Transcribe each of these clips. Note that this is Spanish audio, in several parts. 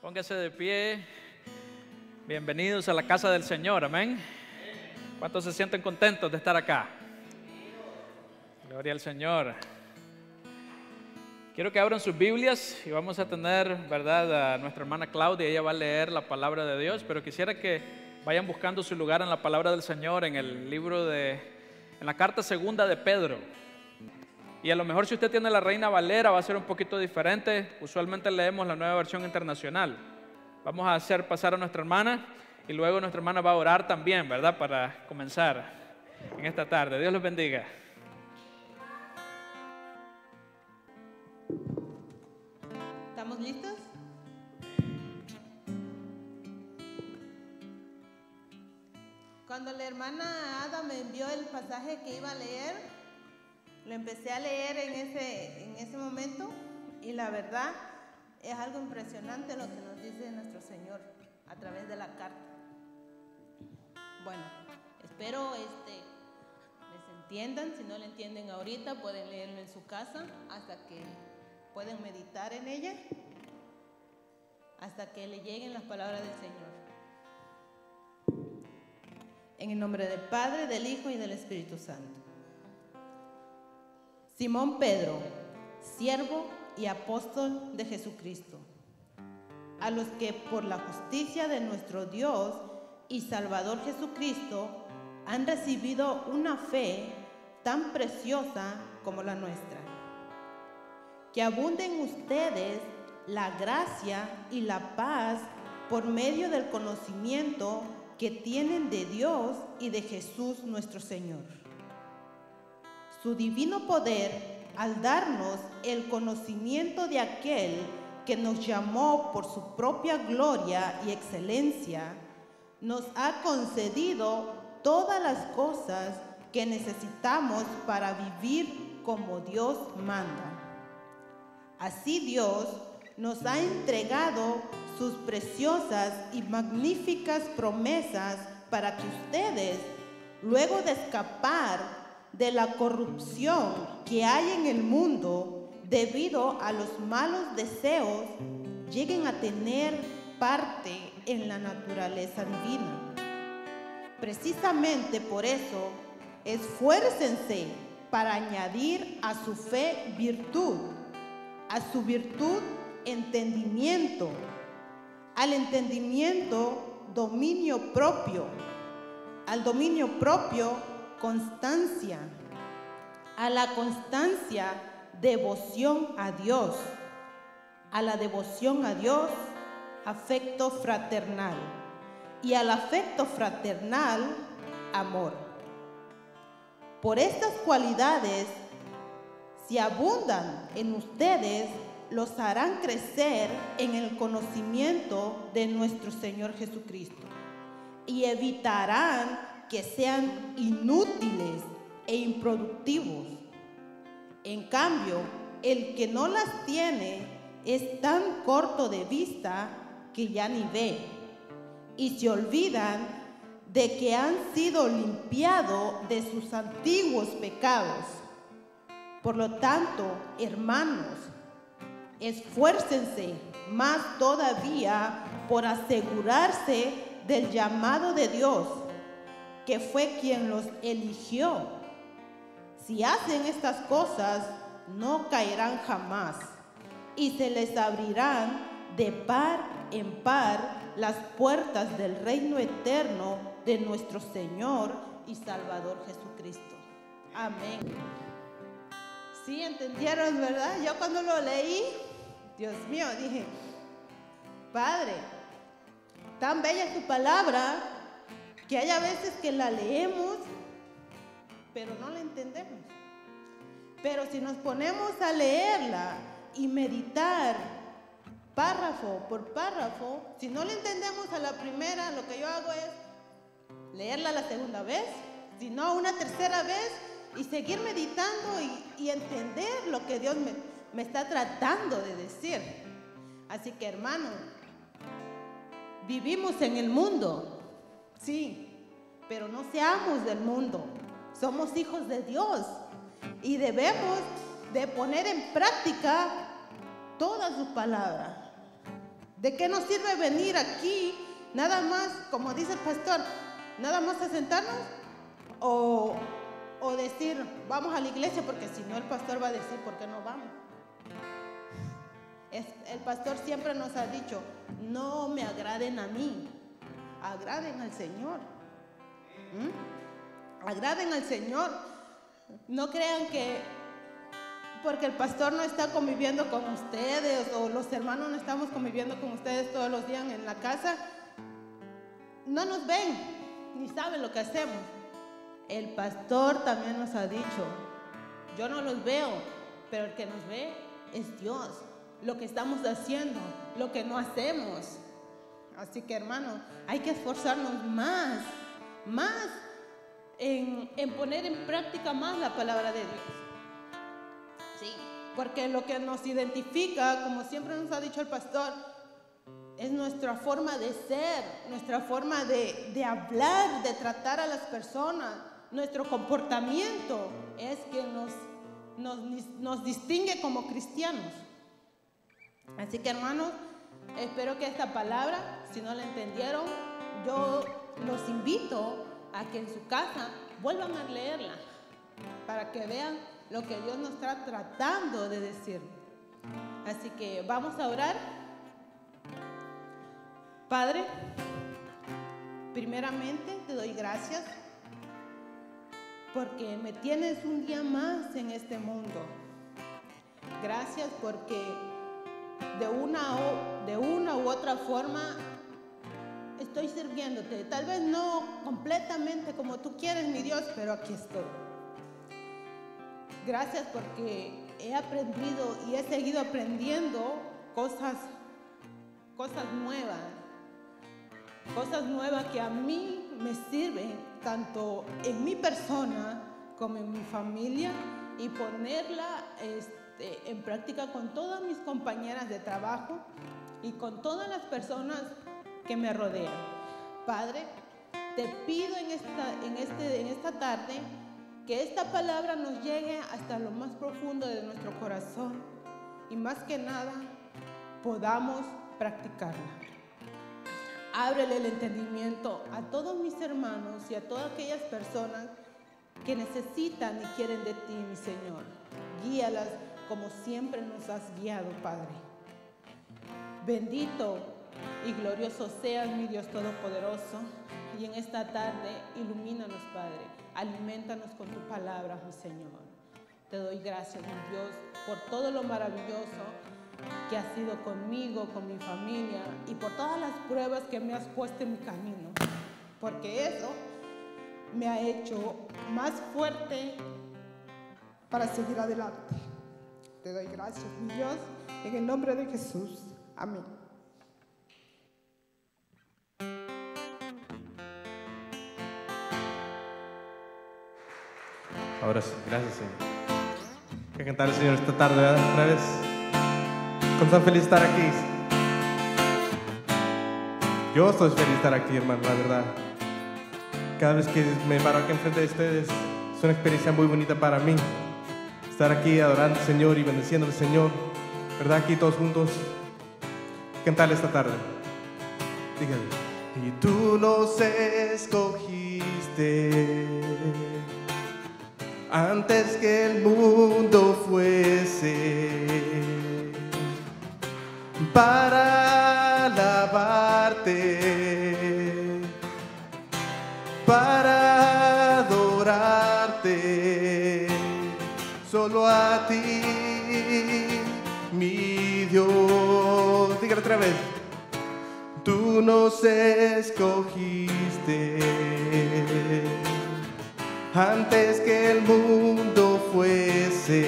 Póngase de pie. Bienvenidos a la casa del Señor, amén. ¿Cuántos se sienten contentos de estar acá? Gloria al Señor. Quiero que abran sus Biblias y vamos a tener, ¿verdad?, a nuestra hermana Claudia. Ella va a leer la palabra de Dios, pero quisiera que vayan buscando su lugar en la palabra del Señor, en el libro en la carta segunda de Pedro. Y a lo mejor si usted tiene la Reina Valera va a ser un poquito diferente. Usualmente leemos la Nueva Versión Internacional. Vamos a hacer pasar a nuestra hermana y luego nuestra hermana va a orar también, ¿verdad?, para comenzar en esta tarde. Dios los bendiga. ¿Estamos listos? Cuando la hermana Ada me envió el pasaje que iba a leer, lo empecé a leer en ese momento y la verdad es algo impresionante lo que nos dice nuestro Señor a través de la carta. Bueno, espero les entiendan. Si no le entienden ahorita, pueden leerlo en su casa hasta que pueden meditar en ella, hasta que le lleguen las palabras del Señor. En el nombre del Padre, del Hijo y del Espíritu Santo. Simón Pedro, siervo y apóstol de Jesucristo, a los que por la justicia de nuestro Dios y Salvador Jesucristo han recibido una fe tan preciosa como la nuestra. Que abunde en ustedes la gracia y la paz por medio del conocimiento que tienen de Dios y de Jesús nuestro Señor. Su divino poder, al darnos el conocimiento de aquel que nos llamó por su propia gloria y excelencia, nos ha concedido todas las cosas que necesitamos para vivir como Dios manda. Así Dios nos ha entregado sus preciosas y magníficas promesas para que ustedes, luego de escapar de la corrupción que hay en el mundo debido a los malos deseos, lleguen a tener parte en la naturaleza divina. Precisamente por eso, esfuércense para añadir a su fe virtud, a su virtud entendimiento, al entendimiento dominio propio, al dominio propio constancia, a la constancia devoción a Dios, a la devoción a Dios afecto fraternal y al afecto fraternal amor. Por estas cualidades, si abundan en ustedes, los harán crecer en el conocimiento de nuestro Señor Jesucristo y evitarán que sean inútiles e improductivos. En cambio, el que no las tiene es tan corto de vista que ya ni ve, y se olvidan de que han sido limpiados de sus antiguos pecados. Por lo tanto, hermanos, esfuércense más todavía por asegurarse del llamado de Dios, que fue quien los eligió. Si hacen estas cosas, no caerán jamás, y se les abrirán de par en par las puertas del reino eterno de nuestro Señor y Salvador Jesucristo. Amén. Sí, entendieron, ¿verdad? Yo cuando lo leí, Dios mío, dije, Padre, tan bella es tu palabra, que hay a veces que la leemos, pero no la entendemos. Pero si nos ponemos a leerla y meditar párrafo por párrafo, si no la entendemos a la primera, lo que yo hago es leerla la segunda vez, si no una tercera vez, y seguir meditando y entender lo que Dios me está tratando de decir. Así que, hermanos, vivimos en el mundo. Sí, pero no seamos del mundo. Somos hijos de Dios y debemos de poner en práctica toda su palabra. ¿De qué nos sirve venir aquí nada más, como dice el pastor, nada más a sentarnos o decir, vamos a la iglesia? Porque si no, el pastor va a decir, ¿por qué no vamos? El pastor siempre nos ha dicho, no me agraden a mí, agraden al Señor. Agraden al Señor. No crean que porque el pastor no está conviviendo con ustedes o los hermanos no estamos conviviendo con ustedes todos los días en la casa, no nos ven ni saben lo que hacemos. El pastor también nos ha dicho, yo no los veo, pero el que nos ve es Dios, lo que estamos haciendo, lo que no hacemos. Así que, hermanos, hay que esforzarnos más en poner en práctica más la palabra de Dios. Sí, porque lo que nos identifica, como siempre nos ha dicho el pastor, es nuestra forma de ser, nuestra forma de hablar, de tratar a las personas. Nuestro comportamiento es que nos distingue como cristianos. Así que, hermanos, espero que esta palabra, si no la entendieron, yo los invito a que en su casa vuelvan a leerla para que vean lo que Dios nos está tratando de decir. Así que vamos a orar. Padre, primeramente te doy gracias porque me tienes un día más en este mundo. Gracias porque de una u otra forma estoy sirviéndote. Tal vez no completamente como tú quieres, mi Dios, pero aquí estoy. Gracias porque he aprendido y he seguido aprendiendo cosas nuevas que a mí me sirven tanto en mi persona como en mi familia, y ponerla en práctica con todas mis compañeras de trabajo y con todas las personas que me rodean. Padre, te pido en esta tarde que esta palabra nos llegue hasta lo más profundo de nuestro corazón y más que nada podamos practicarla. Ábrele el entendimiento a todos mis hermanos y a todas aquellas personas que necesitan y quieren de ti, mi Señor. Guíalas como siempre nos has guiado, Padre. Bendito y glorioso seas, mi Dios Todopoderoso. Y en esta tarde, ilumínanos, Padre. Alimentanos con tu palabra, mi Señor. Te doy gracias, mi Dios, por todo lo maravilloso que has sido conmigo, con mi familia, y por todas las pruebas que me has puesto en mi camino. Porque eso me ha hecho más fuerte para seguir adelante. Te doy gracias, mi Dios, en el nombre de Jesús. Amén. Ahora sí, gracias, Señor. Hay que cantar al Señor esta tarde, ¿verdad? Otra vez. Con tan feliz estar aquí. Yo estoy feliz de estar aquí, hermano, la verdad. Cada vez que me paro aquí enfrente de ustedes, es una experiencia muy bonita para mí. Estar aquí adorando al Señor y bendiciendo al Señor, ¿verdad? Aquí todos juntos. Cantarle esta tarde. Dígale. Y tú nos escogiste antes que el mundo fuese, para alabarte, para adorarte, solo a ti, mi Dios. Dígalo otra vez. Tú nos escogiste antes que el mundo fuese,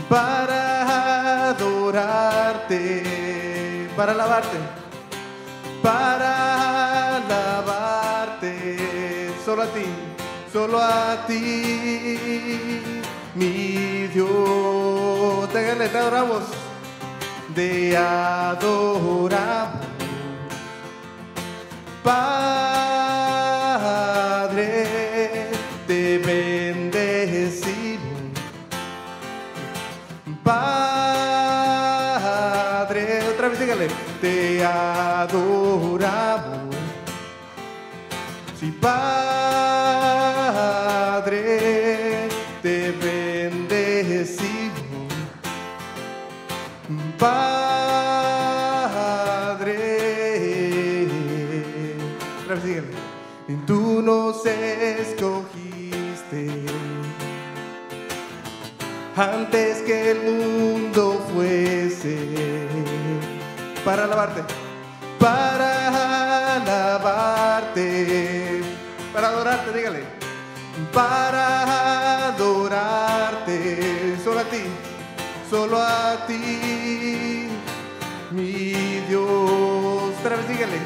para adorarte, para alabarte, solo a ti, mi Dios. Te adoramos, te adoramos, Padre, te bendecimos, Padre. otra vez dígale, te adoramos. Sí, Padre, te bendecimos. Padre, otra vez dígale, tú nos escogiste antes que el mundo fuese para alabarte, para alabarte, para adorarte, dígale, para adorarte, solo a ti, mi Dios. Otra vez dígale,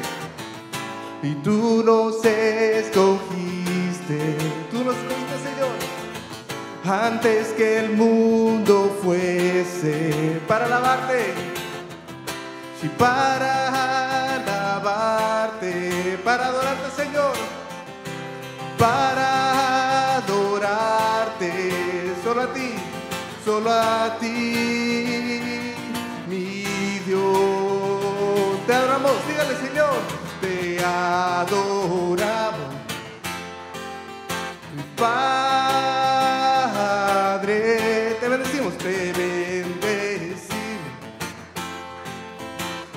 y tú nos escogiste, Señor, antes que el mundo fuese para alabarte, sí, para alabarte, para adorarte, Señor, para adorarte, solo a ti, mi Dios. Te adoramos, dígale, Señor, te adoramos, Padre, te bendecimos,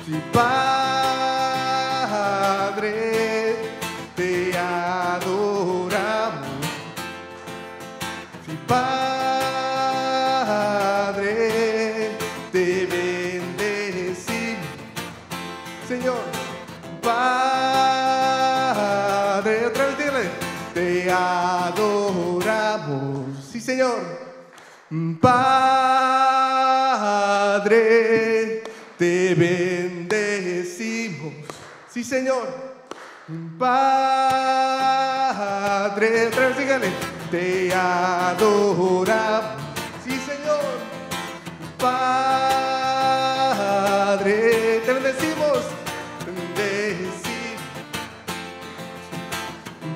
sí, Padre, te adoramos, sí, Padre, te bendecimos, Señor, Padre, otra vez dígale, te adoramos, sí, Señor, Padre, te bendecimos, sí, Señor, Padre, otra vez dígale, te adoramos, sí, Señor, Padre, te bendecimos,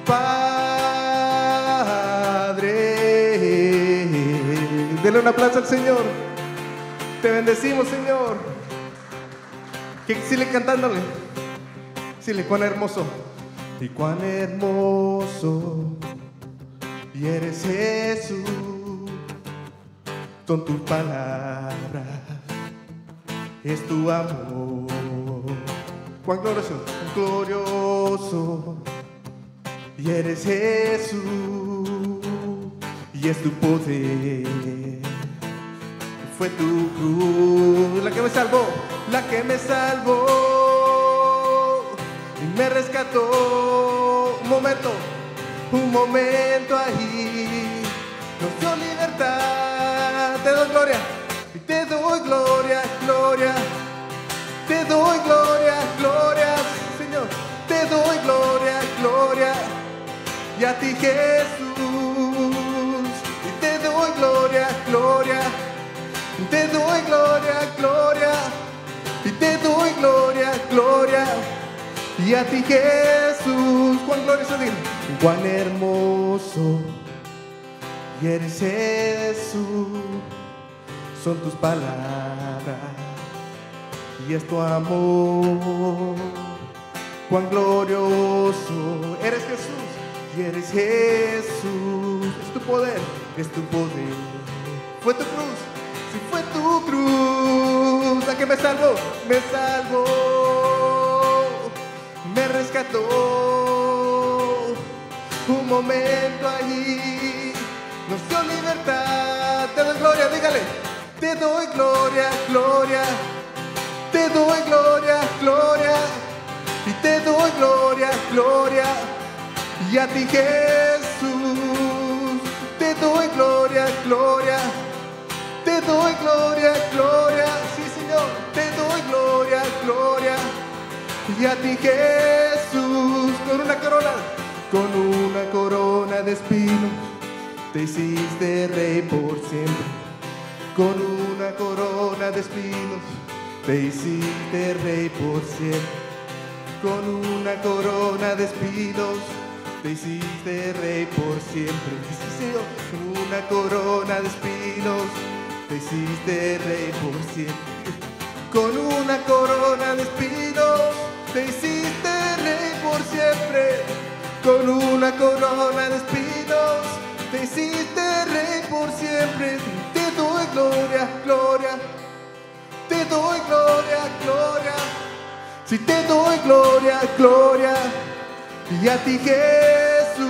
Padre. Dele un aplauso al Señor. Te bendecimos, Señor. Que sigue cantándole. Dile, cuán hermoso. Y cuán hermoso. Y eres Jesús. Son tus palabras. Es tu amor. Cuán glorioso. Glorioso. Y eres Jesús, y es tu poder, fue tu cruz, la que me salvó, y me rescató, un momento ahí, nos dio libertad, te doy gloria, y te doy gloria, te doy gloria, Señor, te doy gloria, y a ti, Jesús, y te doy gloria, te doy gloria, y te doy gloria, y a ti, Jesús. Cuán glorioso, cuán hermoso, y eres Jesús, son tus palabras, y es tu amor. Cuán glorioso, eres Jesús, y eres Jesús, es tu poder, fue tu cruz, si fue tu cruz, la que me salvó, me rescató, un momento allí, nos dio libertad, te doy gloria, dígale, te doy gloria, te doy gloria, y te doy gloria, y a ti, Jesús, te doy gloria, te doy gloria, sí, Señor, te doy gloria, y a ti, Jesús, con una corona de espinos, te hiciste rey por siempre, con una corona de espinos, te hiciste rey por siempre. Con una corona de espinos, te hiciste rey por siempre. Sí, Señor, con una corona de espinos, te hiciste rey por siempre. Con una corona de espinos te hiciste rey por siempre. Con una corona de espinos te hiciste rey por siempre. Te doy gloria, gloria. Te doy gloria, gloria. Si te doy gloria, gloria. Y a ti, Jesús,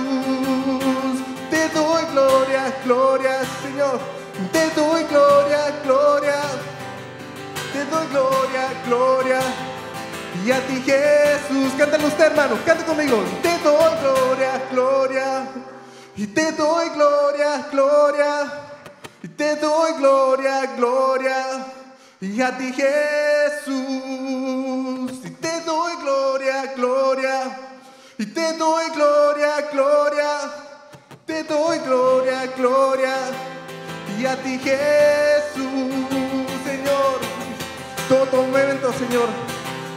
te doy gloria, gloria, Señor. Te doy gloria, gloria. Te doy gloria, gloria. Y a ti, Jesús. Cántalo usted, hermano, cante conmigo. Te doy gloria, gloria. Y te doy gloria, gloria. Y te doy gloria, gloria. Y a ti, Jesús. Y te doy gloria, gloria. Y te doy gloria, gloria. Te doy gloria, gloria. Y a ti, Jesús, Señor. Todo momento, Señor,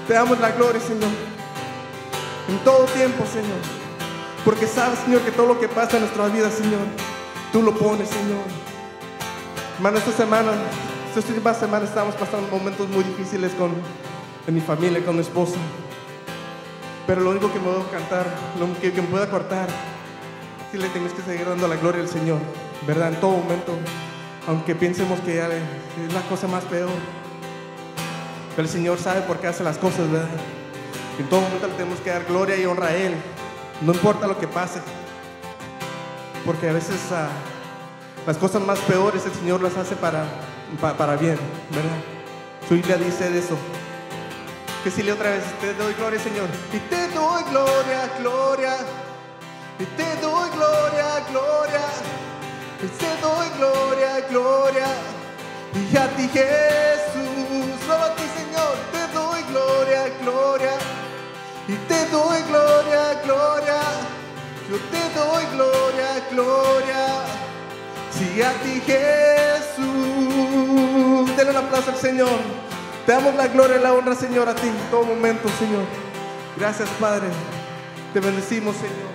te damos la gloria, Señor. En todo tiempo, Señor. Porque sabes, Señor, que todo lo que pasa en nuestras vidas, Señor, tú lo pones, Señor. Hermano, estas últimas semanas estamos pasando momentos muy difíciles en mi familia, con mi esposa. Pero lo único que me puedo cantar, lo que me pueda cortar, es que le tenemos que seguir dando la gloria al Señor, ¿verdad? En todo momento, aunque pensemos que ya es la cosa más peor. Pero el Señor sabe por qué hace las cosas, ¿verdad? En todo momento le tenemos que dar gloria y honra a Él. No importa lo que pase. Porque a veces las cosas más peores el Señor las hace para bien, ¿verdad? Su Biblia dice de eso. Que si le otra vez, te doy gloria, Señor. Y te doy gloria, gloria. Y te doy gloria, gloria. Y te doy gloria, gloria. Y a ti, Jesús, solo a ti, Señor, te doy gloria, gloria. Y te doy gloria, gloria. Yo te doy gloria, gloria. Sí, a ti, Jesús. Denle un aplauso al Señor. Te damos la gloria y la honra, Señor, a ti en todo momento, Señor. Gracias, Padre. Te bendecimos, Señor.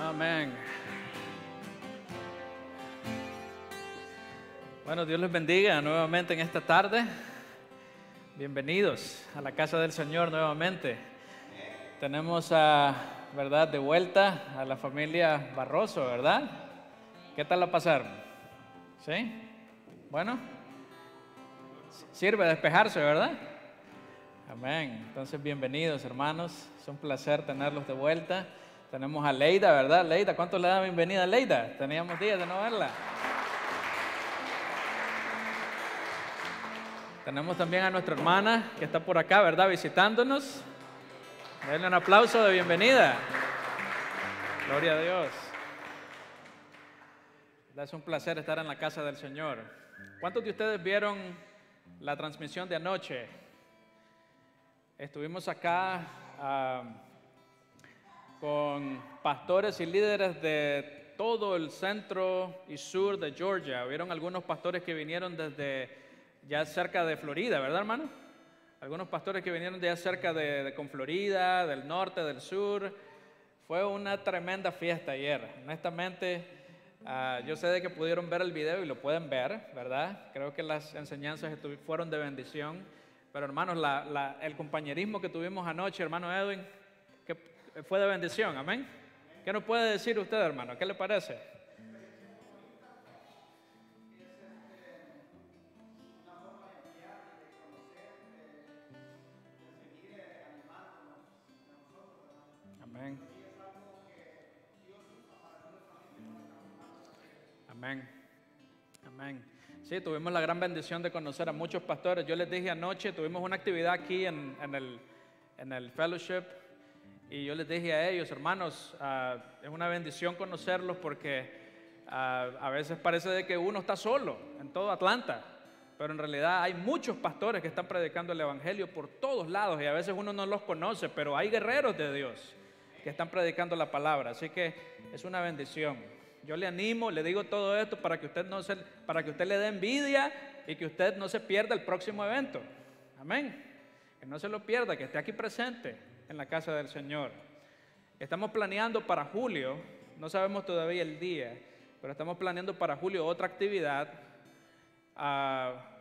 Amén. Bueno, Dios les bendiga nuevamente en esta tarde. Bienvenidos a la casa del Señor nuevamente. Tenemos ¿verdad? De vuelta a la familia Barroso, ¿verdad? ¿Qué tal la pasaron? ¿Sí? Bueno, sirve despejarse, ¿verdad? Amén. Entonces, bienvenidos, hermanos. Es un placer tenerlos de vuelta. Tenemos a Leida, ¿verdad? Leida, ¿cuánto le da bienvenida a Leida? Teníamos días de no verla. Tenemos también a nuestra hermana que está por acá, ¿verdad? Visitándonos. Denle un aplauso de bienvenida. Gloria a Dios. Es un placer estar en la casa del Señor. ¿Cuántos de ustedes vieron la transmisión de anoche? Estuvimos acá con pastores y líderes de todo el centro y sur de Georgia. Vieron algunos pastores que vinieron desde ya cerca de Florida, ¿verdad, hermano? Algunos pastores que vinieron de ya cerca con Florida, del norte, del sur. Fue una tremenda fiesta ayer. Honestamente, yo sé de que pudieron ver el video y lo pueden ver, ¿verdad? Creo que las enseñanzas fueron de bendición. Pero hermanos, el compañerismo que tuvimos anoche, hermano Edwin, que fue de bendición, amén. ¿Qué nos puede decir usted, hermano? ¿Qué le parece? Amén. Amén. Amén. Sí, tuvimos la gran bendición de conocer a muchos pastores. Yo les dije anoche, tuvimos una actividad aquí en el fellowship y yo les dije a ellos, hermanos, es una bendición conocerlos porque a veces parece de que uno está solo en todo Atlanta, pero en realidad hay muchos pastores que están predicando el evangelio por todos lados y a veces uno no los conoce, pero hay guerreros de Dios que están predicando la palabra, así que es una bendición. Yo le animo, le digo todo esto para que usted le dé envidia y que usted no se pierda el próximo evento. Amén. Que no se lo pierda, que esté aquí presente en la casa del Señor. Estamos planeando para julio No sabemos todavía el día, pero estamos planeando para julio otra actividad,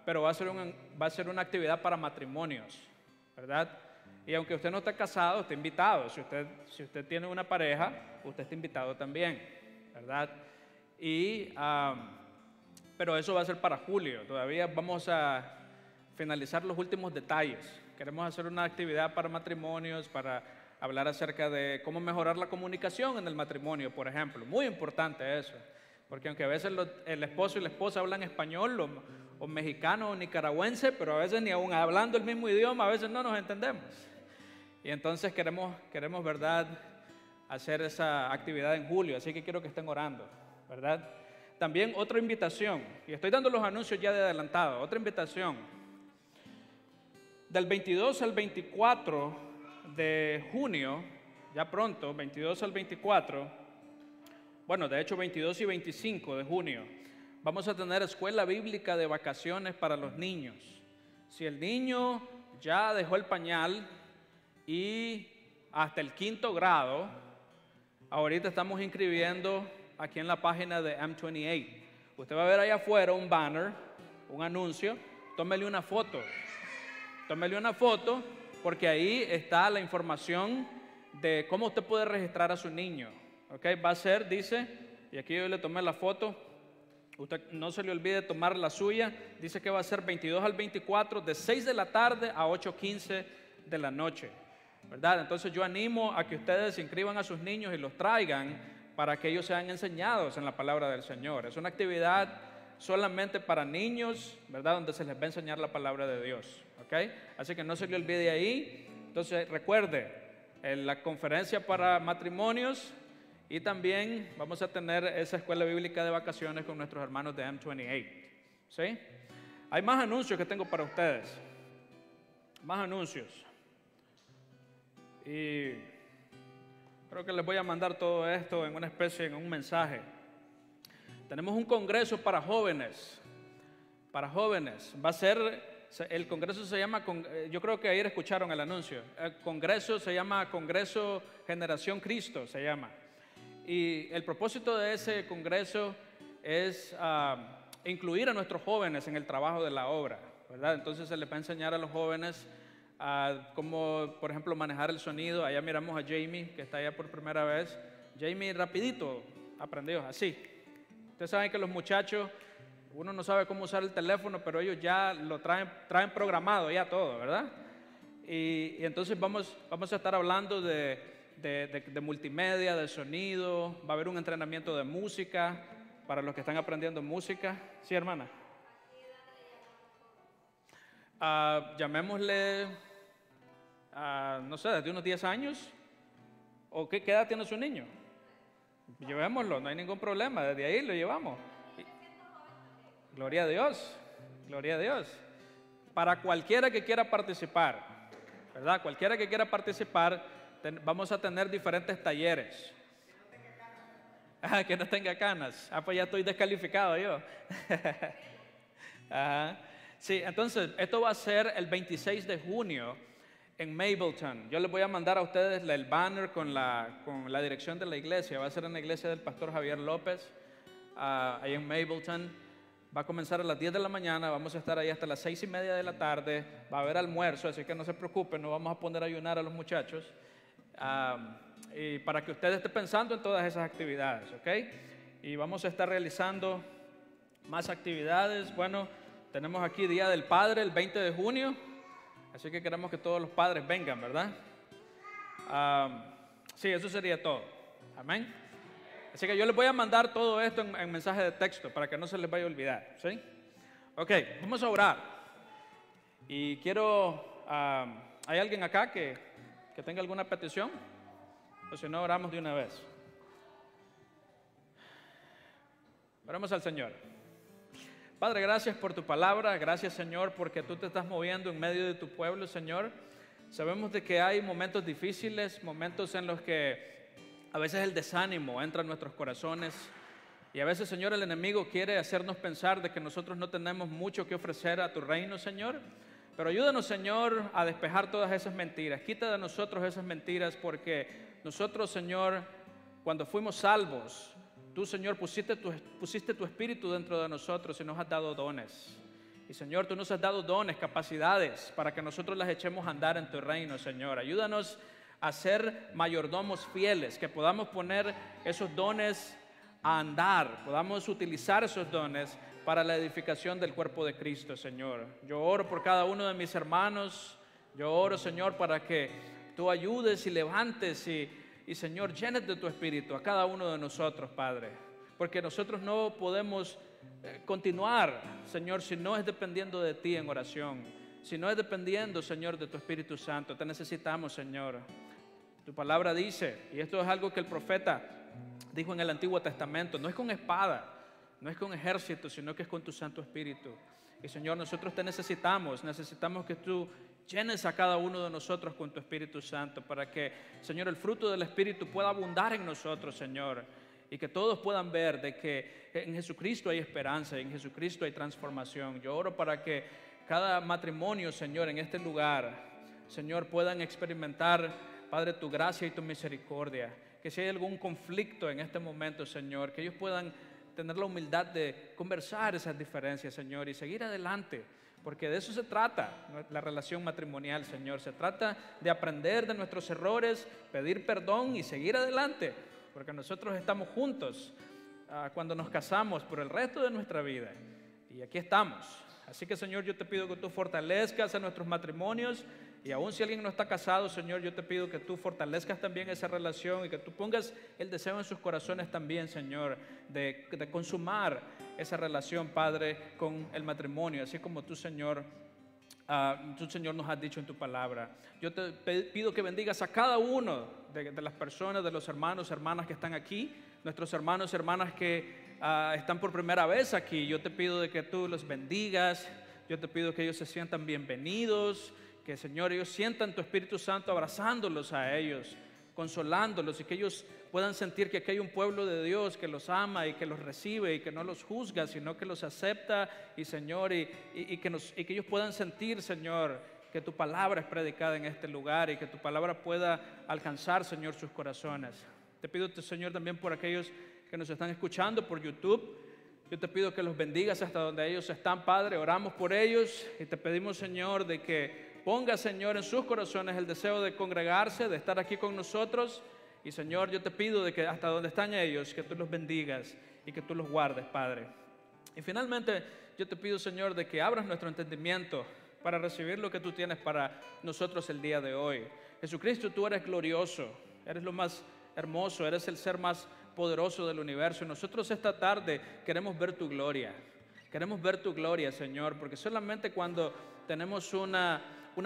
pero va a ser una actividad para matrimonios, ¿verdad? Y aunque usted no está casado, está invitado. Si usted tiene una pareja, usted está invitado también, ¿verdad? Pero eso va a ser para julio. Todavía vamos a finalizar los últimos detalles. Queremos hacer una actividad para matrimonios, para hablar acerca de cómo mejorar la comunicación en el matrimonio, por ejemplo. Muy importante eso, porque aunque a veces el esposo y la esposa hablan español o mexicano o nicaragüense, pero a veces ni aún hablando el mismo idioma, a veces no nos entendemos. Y entonces queremos, ¿verdad?, hacer esa actividad en julio, así que quiero que estén orando, ¿verdad? También otra invitación, y estoy dando los anuncios ya de adelantado, otra invitación. Del 22 al 24 de junio, ya pronto, 22 al 24, bueno, de hecho 22 y 25 de junio, vamos a tener escuela bíblica de vacaciones para los niños. Si el niño ya dejó el pañal y hasta el 5º grado, ahorita estamos inscribiendo aquí en la página de M28. Usted va a ver allá afuera un banner, un anuncio. Tómele una foto porque ahí está la información de cómo usted puede registrar a su niño. ¿Okay? Va a ser, dice, y aquí yo le tomé la foto, usted no se le olvide tomar la suya, dice que va a ser 22 al 24 de 6 de la tarde a 8:15 de la noche, ¿verdad? Entonces yo animo a que ustedes inscriban a sus niños y los traigan para que ellos sean enseñados en la palabra del Señor. Es una actividad solamente para niños, ¿verdad?, donde se les va a enseñar la palabra de Dios, ¿ok? Así que no se le olvide ahí. Entonces recuerde, la conferencia para matrimonios, y también vamos a tener esa escuela bíblica de vacaciones con nuestros hermanos de M28, ¿sí? Hay más anuncios que tengo para ustedes, más anuncios, y creo que les voy a mandar todo esto en una especie, en un mensaje. Tenemos un congreso para jóvenes, va a ser, el congreso se llama, yo creo que ayer escucharon el anuncio, el congreso se llama Congreso Generación Cristo, se llama. Y el propósito de ese congreso es incluir a nuestros jóvenes en el trabajo de la obra, ¿verdad? Entonces se les va a enseñar a los jóvenes cómo, por ejemplo, manejar el sonido. Allá miramos a Jamie, que está allá por primera vez. Jamie rapidito aprendió así. Ustedes saben que los muchachos, uno no sabe cómo usar el teléfono, pero ellos ya lo traen programado ya todo, ¿verdad? Y entonces vamos a estar hablando de multimedia, de sonido. Va a haber un entrenamiento de música para los que están aprendiendo música. Sí, hermana. Llamémosle, no sé, desde unos 10 años. ¿O qué edad tiene su niño? Llevémoslo, no hay ningún problema, desde ahí lo llevamos. Gloria a Dios, gloria a Dios. Para cualquiera que quiera participar, ¿verdad? Cualquiera que quiera participar, vamos a tener diferentes talleres. Que no tenga canas. Pues ya estoy descalificado yo. Sí, entonces, esto va a ser el 26 de junio en Mableton. Yo les voy a mandar a ustedes el banner con la dirección de la iglesia. Va a ser en la iglesia del pastor Javier López, ahí en Mableton. Va a comenzar a las 10 de la mañana, vamos a estar ahí hasta las 6:30 de la tarde. Va a haber almuerzo, así que no se preocupen, no vamos a poner a ayunar a los muchachos. Y para que usted esté pensando en todas esas actividades, ¿ok? Y vamos a estar realizando más actividades. Bueno, tenemos aquí Día del Padre, el 20 de junio. Así que queremos que todos los padres vengan, ¿verdad? Sí, eso sería todo. Amén. Así que yo les voy a mandar todo esto en mensaje de texto para que no se les vaya a olvidar, ¿sí? Ok, vamos a orar. Y quiero, ¿hay alguien acá que tenga alguna petición? O si no, oramos de una vez. Oramos al Señor. Padre, gracias por tu palabra, gracias, Señor, porque tú te estás moviendo en medio de tu pueblo, Señor. Sabemos de que hay momentos difíciles, momentos en los que a veces el desánimo entra en nuestros corazones, y a veces, Señor, el enemigo quiere hacernos pensar de que nosotros no tenemos mucho que ofrecer a tu reino, Señor. Pero ayúdanos, Señor, a despejar todas esas mentiras. Quita de nosotros esas mentiras, porque nosotros, Señor, cuando fuimos salvos, tú, Señor, pusiste tu espíritu dentro de nosotros y nos has dado dones. Y, Señor, tú nos has dado dones, capacidades, para que nosotros las echemos a andar en tu reino, Señor. Ayúdanos a ser mayordomos fieles, que podamos poner esos dones a andar, podamos utilizar esos dones para la edificación del cuerpo de Cristo, Señor. Yo oro por cada uno de mis hermanos. Yo oro, Señor, para que tú ayudes y levantes y Señor, llenes de tu espíritu a cada uno de nosotros, Padre. Porque nosotros no podemos continuar, Señor, si no es dependiendo de ti en oración. Si no es dependiendo, Señor, de tu Espíritu Santo. Te necesitamos, Señor. Tu palabra dice, y esto es algo que el profeta dijo en el Antiguo Testamento, no es con espada, no es con ejército, sino que es con tu Santo Espíritu. Y, Señor, nosotros te necesitamos que tú llenes a cada uno de nosotros con tu Espíritu Santo, para que, Señor, el fruto del Espíritu pueda abundar en nosotros, Señor, y que todos puedan ver de que en Jesucristo hay esperanza, en Jesucristo hay transformación. Yo oro para que cada matrimonio, Señor, en este lugar, Señor, puedan experimentar, Padre, tu gracia y tu misericordia. Que si hay algún conflicto en este momento, Señor, que ellos puedan tener la humildad de conversar esas diferencias, Señor, y seguir adelante. Porque de eso se trata la relación matrimonial, Señor. Se trata de aprender de nuestros errores, pedir perdón y seguir adelante. Porque nosotros estamos juntos cuando nos casamos por el resto de nuestra vida. Y aquí estamos. Así que, Señor, yo te pido que tú fortalezcas a nuestros matrimonios. Y aún si alguien no está casado, Señor, yo te pido que tú fortalezcas también esa relación y que tú pongas el deseo en sus corazones también, Señor, de consumar esa relación, Padre, con el matrimonio, así como tú, Señor, nos has dicho en tu palabra. Yo te pido que bendigas a cada uno de las personas, de los hermanos, hermanas que están aquí, nuestros hermanos, hermanas que están por primera vez aquí. Yo te pido de que tú los bendigas, yo te pido que ellos se sientan bienvenidos, que, Señor, ellos sientan tu Espíritu Santo abrazándolos a ellos, consolándolos, y que ellos puedan sentir que aquí hay un pueblo de Dios que los ama y que los recibe y que no los juzga, sino que los acepta, y, Señor, y que ellos puedan sentir, Señor, que tu palabra es predicada en este lugar y que tu palabra pueda alcanzar, Señor, sus corazones. Te pido, Señor, también por aquellos que nos están escuchando por YouTube. Yo te pido que los bendigas hasta donde ellos están, Padre. Oramos por ellos y te pedimos, Señor, de que ponga, Señor, en sus corazones el deseo de congregarse, de estar aquí con nosotros. Y, Señor, yo te pido de que hasta donde están ellos, que tú los bendigas y que tú los guardes, Padre. Y finalmente, yo te pido, Señor, de que abras nuestro entendimiento para recibir lo que tú tienes para nosotros el día de hoy. Jesucristo, tú eres glorioso, eres lo más hermoso, eres el ser más poderoso del universo. Y nosotros esta tarde queremos ver tu gloria. Queremos ver tu gloria, Señor, porque solamente cuando tenemos una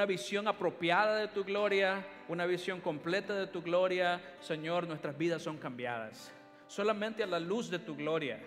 visión apropiada de tu gloria, una visión completa de tu gloria, Señor, nuestras vidas son cambiadas. Solamente a la luz de tu gloria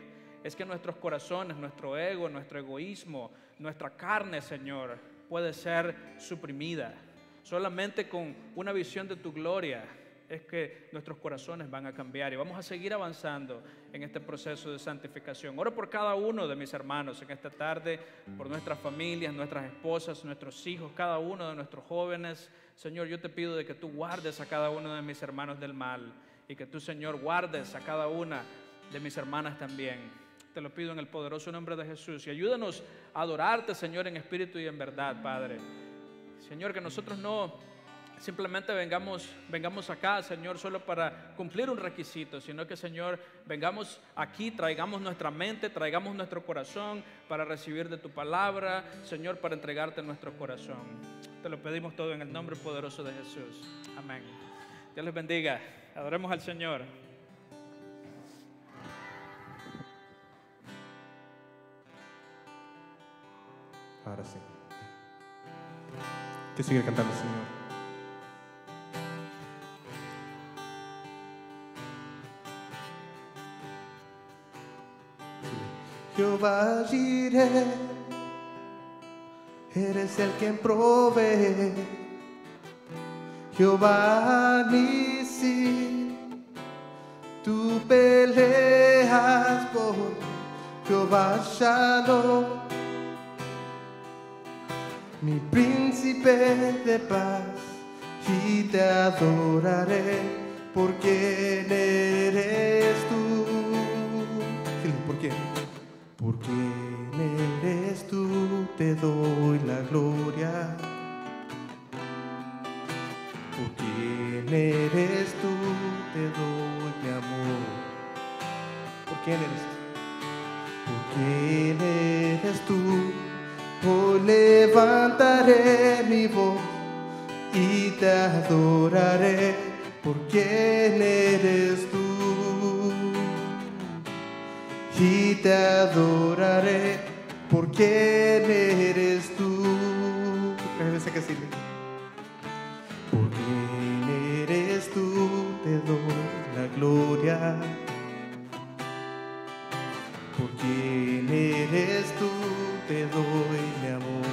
es que nuestros corazones, nuestro ego, nuestro egoísmo, nuestra carne, Señor, puede ser suprimida. Solamente con una visión de tu gloria es que nuestros corazones van a cambiar y vamos a seguir avanzando en este proceso de santificación. Oro por cada uno de mis hermanos en esta tarde, por nuestras familias, nuestras esposas, nuestros hijos, cada uno de nuestros jóvenes. Señor, yo te pido de que tú guardes a cada uno de mis hermanos del mal y que tú, Señor, guardes a cada una de mis hermanas también. Te lo pido en el poderoso nombre de Jesús y ayúdanos a adorarte, Señor, en espíritu y en verdad, Padre. Señor, que nosotros no simplemente vengamos acá, Señor, solo para cumplir un requisito, sino que, Señor, vengamos aquí, traigamos nuestra mente, traigamos nuestro corazón para recibir de tu palabra, Señor, para entregarte nuestro corazón. Te lo pedimos todo en el nombre poderoso de Jesús. Amén. Dios les bendiga. Adoremos al Señor. Ahora sí. Que siga cantando, Señor. Jehová Jireh, eres el quien provee. Jehová Nisi, tú peleas por. Jehová Shalom, mi príncipe de paz, y te adoraré porque eres quién eres tú? ¿Por quién eres tú? Hoy levantaré mi voz y te adoraré. ¿Por quién eres tú? Y te adoraré. ¿Por quién eres tú? Regresa que sí. ¿Por quién eres tú? Te doy la gloria. ¿Por quién eres tú? Te doy mi amor.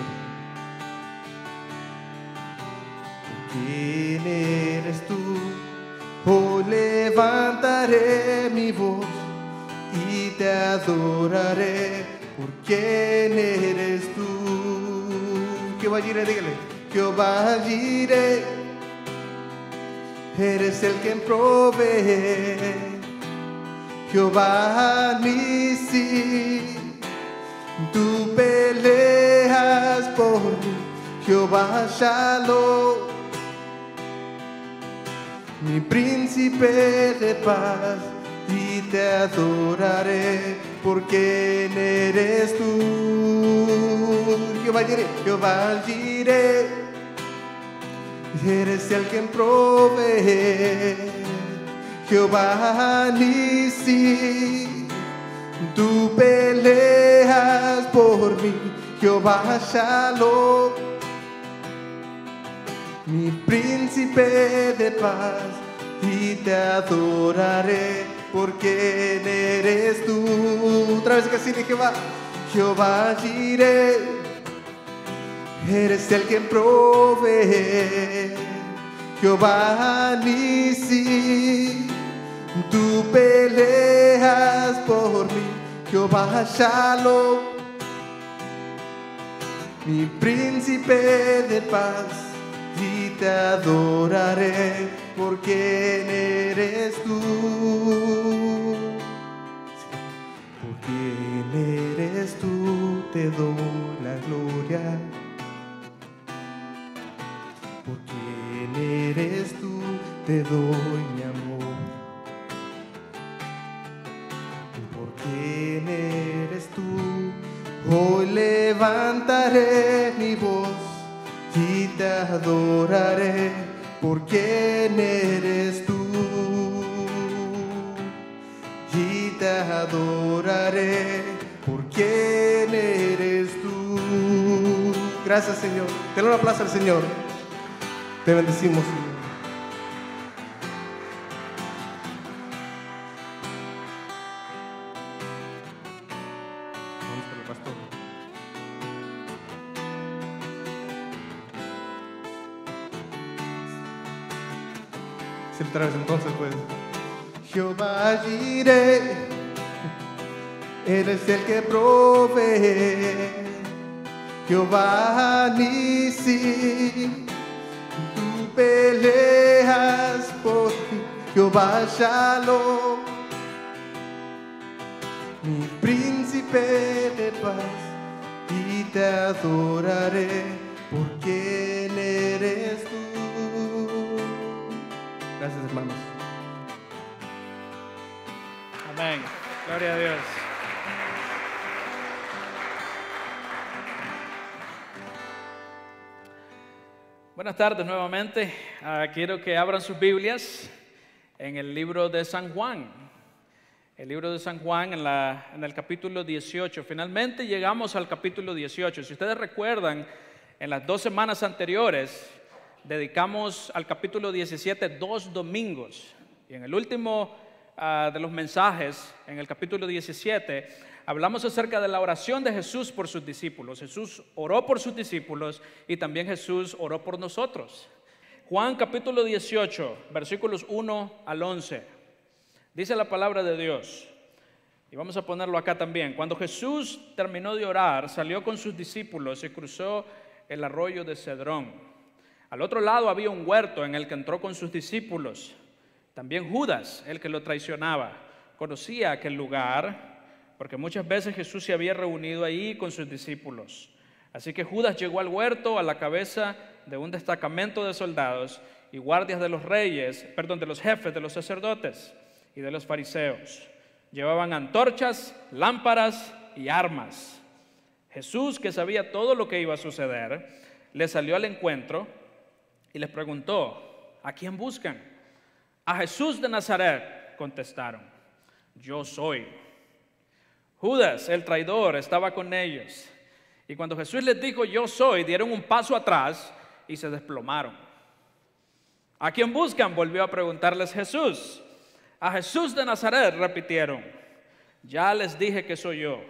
¿Por quién eres tú? Hoy levantaré mi voz y te adoraré. ¿Por quién eres tú? Jehová Jireh, dígale. Jehová Jireh, eres el que provee. Jehová Nisi, tú peleas por mí. Jehová Shalom, mi príncipe de paz, y te adoraré. ¿Por quién eres tú? Jehová Jireh, Jehová Jireh, eres el que provee. Jehová Nisi, tú peleas por mí. Jehová Shalom, mi príncipe de paz, y te adoraré. ¿Por quién eres tú? Otra vez que sí de Jehová. Jehová Jireh, eres el que provee. Jehová Nisi, tú peleas por mí. Jehová Shalom, mi príncipe de paz, y te adoraré. ¿Por quién eres tú? ¿Por quién eres tú? Te doy la gloria. ¿Por quién eres tú? Te doy mi amor. ¿Por quién eres tú? Hoy levantaré mi voz y te adoraré. ¿Por quién eres tú? Y te adoraré. ¿Por quién eres tú? Gracias, Señor. Denle un aplauso al Señor. Te bendecimos, Señor. Vamos con el pastor. Otra vez entonces, pues. Jehová Jireh, eres el que provee. Jehová Nisi, tú peleas por mí. Jehová Shalom, mi príncipe de paz, y te adoraré. ¿Por quién eres tú? Gracias, hermanos. Amén. Gloria a Dios. Buenas tardes nuevamente. Quiero que abran sus Biblias en el libro de San Juan. El libro de San Juan en el capítulo 18. Finalmente llegamos al capítulo 18. Si ustedes recuerdan, en las 2 semanas anteriores dedicamos al capítulo 17 2 domingos. Y en el último de los mensajes, en el capítulo 17, hablamos acerca de la oración de Jesús por sus discípulos. Jesús oró por sus discípulos y también Jesús oró por nosotros. Juan capítulo 18, versículos 1 al 11. Dice la palabra de Dios, y vamos a ponerlo acá también. Cuando Jesús terminó de orar, salió con sus discípulos y cruzó el arroyo de Cedrón. Al otro lado había un huerto en el que entró con sus discípulos. También Judas, el que lo traicionaba, conocía aquel lugar, porque muchas veces Jesús se había reunido ahí con sus discípulos. Así que Judas llegó al huerto a la cabeza de un destacamento de soldados y guardias de los reyes, de los jefes de los sacerdotes y de los fariseos. Llevaban antorchas, lámparas y armas. Jesús, que sabía todo lo que iba a suceder, les salió al encuentro y les preguntó: ¿a quién buscan? A Jesús de Nazaret, contestaron. Yo soy. Judas, el traidor, estaba con ellos. Y cuando Jesús les dijo: yo soy, dieron un paso atrás y se desplomaron. ¿A quién buscan?, volvió a preguntarles Jesús. A Jesús de Nazaret, repitieron. Ya les dije que soy yo.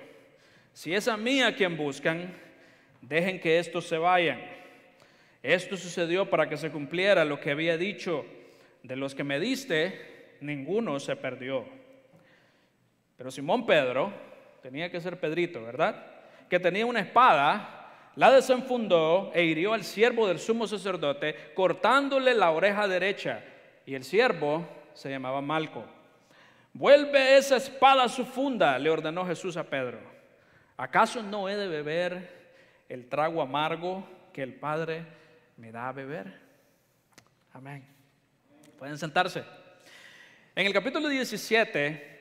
Si es a mí a quien buscan, dejen que estos se vayan. Esto sucedió para que se cumpliera lo que había dicho: de los que me diste, ninguno se perdió. Pero Simón Pedro, tenía que ser Pedrito, ¿verdad?, que tenía una espada, la desenfundó e hirió al siervo del sumo sacerdote, cortándole la oreja derecha. Y el siervo se llamaba Malco. Vuelve esa espada a su funda, le ordenó Jesús a Pedro. ¿Acaso no he de beber el trago amargo que el Padre me da a beber? Amén. Pueden sentarse. En el capítulo 17,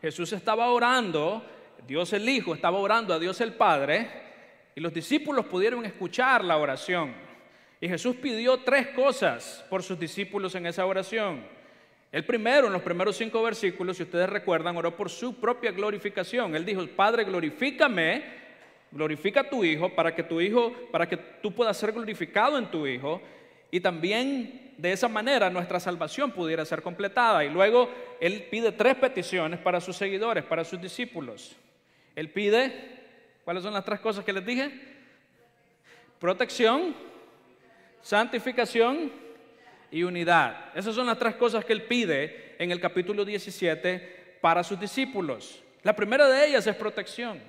Jesús estaba orando, Dios el Hijo estaba orando a Dios el Padre, y los discípulos pudieron escuchar la oración. Y Jesús pidió 3 cosas por sus discípulos en esa oración. El primero, en los primeros 5 versículos, si ustedes recuerdan, oró por su propia glorificación. Él dijo: Padre, glorifícame, glorifica a tu Hijo, para que tú puedas ser glorificado en tu Hijo, y también de esa manera nuestra salvación pudiera ser completada. Y luego Él pide 3 peticiones para sus seguidores, para sus discípulos. Él pide, ¿cuáles son las 3 cosas que les dije? Protección, santificación y unidad. Esas son las 3 cosas que Él pide en el capítulo 17 para sus discípulos. La primera de ellas es protección.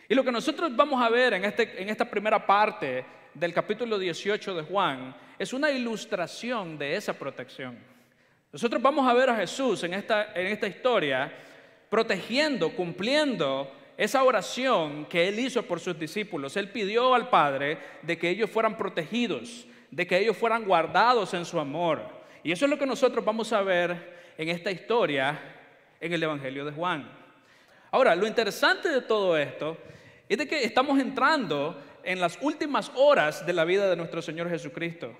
Y lo que nosotros vamos a ver en esta primera parte del capítulo 18 de Juan es una ilustración de esa protección. Nosotros vamos a ver a Jesús en esta historia protegiendo, cumpliendo esa oración que Él hizo por sus discípulos. Él pidió al Padre de que ellos fueran protegidos, de que ellos fueran guardados en su amor. Y eso es lo que nosotros vamos a ver en esta historia en el Evangelio de Juan. Ahora, lo interesante de todo esto es de que estamos entrando en las últimas horas de la vida de nuestro Señor Jesucristo.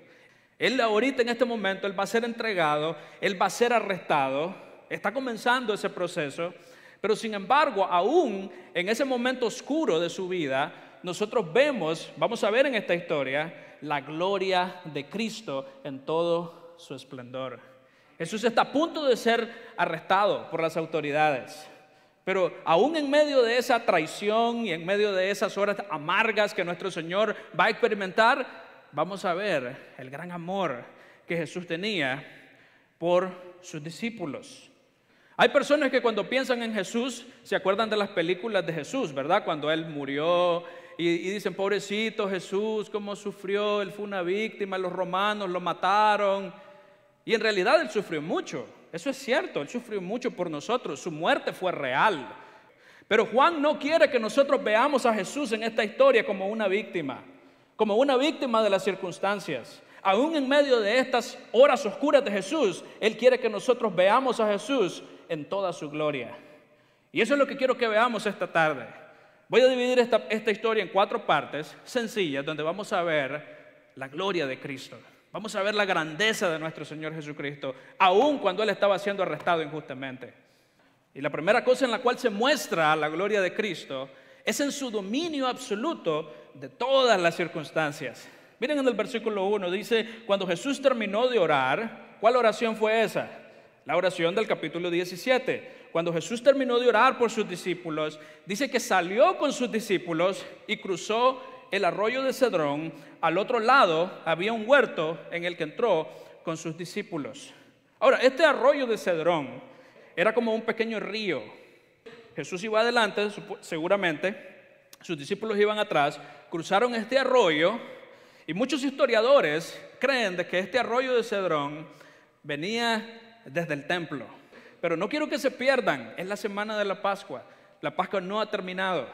Él ahorita, en este momento, Él va a ser entregado, Él va a ser arrestado, está comenzando ese proceso, pero sin embargo, aún en ese momento oscuro de su vida, nosotros vamos a ver en esta historia la gloria de Cristo en todo su esplendor. Jesús está a punto de ser arrestado por las autoridades, pero aún en medio de esa traición y en medio de esas horas amargas que nuestro Señor va a experimentar, vamos a ver el gran amor que Jesús tenía por sus discípulos. Hay personas que cuando piensan en Jesús se acuerdan de las películas de Jesús, ¿verdad? Cuando Él murió y dicen: pobrecito Jesús, cómo sufrió, Él fue una víctima, los romanos lo mataron. Y en realidad Él sufrió mucho, eso es cierto, Él sufrió mucho por nosotros, su muerte fue real. Pero Juan no quiere que nosotros veamos a Jesús en esta historia como una víctima de las circunstancias. Aún en medio de estas horas oscuras de Jesús, Él quiere que nosotros veamos a Jesús en toda su gloria. Y eso es lo que quiero que veamos esta tarde. Voy a dividir esta historia en 4 partes sencillas, donde vamos a ver la gloria de Cristo. Vamos a ver la grandeza de nuestro Señor Jesucristo, aun cuando Él estaba siendo arrestado injustamente. Y la primera cosa en la cual se muestra la gloria de Cristo es en su dominio absoluto de todas las circunstancias. Miren en el versículo 1, dice: cuando Jesús terminó de orar. ¿Cuál oración fue esa? La oración del capítulo 17. Cuando Jesús terminó de orar por sus discípulos, dice que salió con sus discípulos y cruzó el arroyo de Cedrón. Al otro lado había un huerto en el que entró con sus discípulos. Ahora, este arroyo de Cedrón era como un pequeño río. Jesús iba adelante, seguramente, sus discípulos iban atrás, cruzaron este arroyo, y muchos historiadores creen de que este arroyo de Cedrón venía desde el templo. Pero no quiero que se pierdan, es la semana de la Pascua no ha terminado.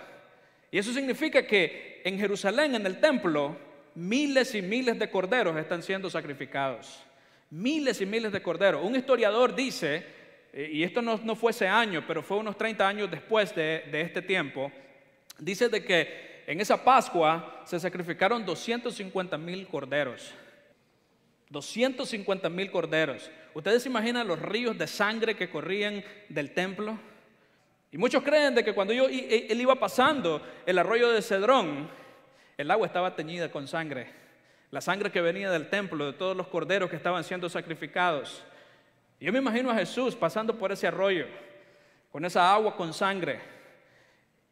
Y eso significa que en Jerusalén, en el templo, miles y miles de corderos están siendo sacrificados. Miles y miles de corderos. Un historiador dice y esto no fue ese año, pero fue unos 30 años después de este tiempo, dice de que en esa Pascua se sacrificaron 250,000 corderos. 250,000 corderos. ¿Ustedes se imaginan los ríos de sangre que corrían del templo? Y muchos creen de que cuando él iba pasando el arroyo de Cedrón, el agua estaba teñida con sangre. La sangre que venía del templo, de todos los corderos que estaban siendo sacrificados. Y yo me imagino a Jesús pasando por ese arroyo, con esa agua con sangre.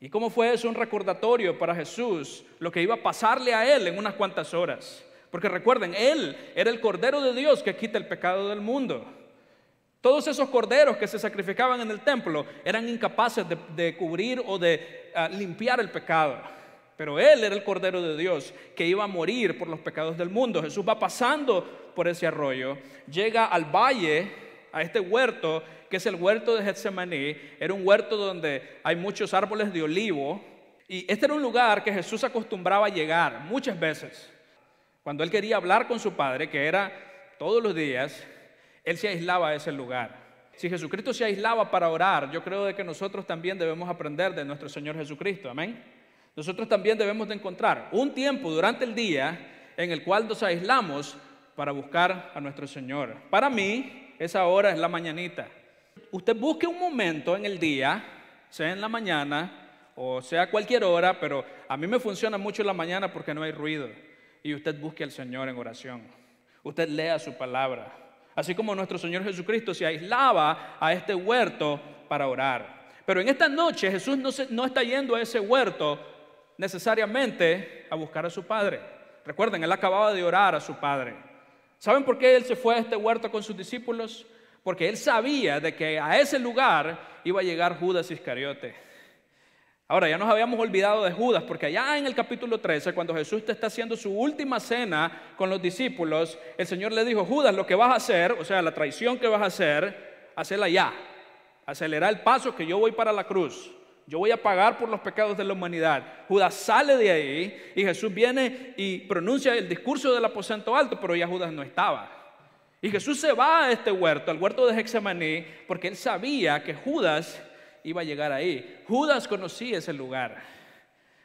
¿Y cómo fue eso un recordatorio para Jesús? Lo que iba a pasarle a él en unas cuantas horas. Porque recuerden, él era el Cordero de Dios que quita el pecado del mundo. Todos esos corderos que se sacrificaban en el templo eran incapaces de cubrir o de limpiar el pecado. Pero Él era el Cordero de Dios que iba a morir por los pecados del mundo. Jesús va pasando por ese arroyo, llega al valle, a este huerto, que es el huerto de Getsemaní. Era un huerto donde hay muchos árboles de olivo. Y este era un lugar que Jesús acostumbraba a llegar muchas veces. Cuando Él quería hablar con su Padre, que era todos los días, Él se aislaba a ese lugar. Si Jesucristo se aislaba para orar, yo creo de que nosotros también debemos aprender de nuestro Señor Jesucristo. Amén. Nosotros también debemos de encontrar un tiempo durante el día en el cual nos aislamos para buscar a nuestro Señor. Para mí, esa hora es la mañanita. Usted busque un momento en el día, sea en la mañana o sea cualquier hora, pero a mí me funciona mucho en la mañana porque no hay ruido. Y usted busque al Señor en oración. Usted lea su palabra. Así como nuestro Señor Jesucristo se aislaba a este huerto para orar. Pero en esta noche Jesús no está yendo a ese huerto necesariamente a buscar a su Padre. Recuerden, Él acababa de orar a su Padre. ¿Saben por qué Él se fue a este huerto con sus discípulos? Porque Él sabía de que a ese lugar iba a llegar Judas Iscariote. Ahora, ya nos habíamos olvidado de Judas, porque allá en el capítulo 13, cuando Jesús está haciendo su última cena con los discípulos, el Señor le dijo: Judas, lo que vas a hacer, o sea, la traición que vas a hacer, hacela ya. Acelera el paso que yo voy para la cruz. Yo voy a pagar por los pecados de la humanidad. Judas sale de ahí y Jesús viene y pronuncia el discurso del aposento alto, pero ya Judas no estaba. Y Jesús se va a este huerto, al huerto de Getsemaní, porque Él sabía que Judas iba a llegar ahí. Judas conocía ese lugar,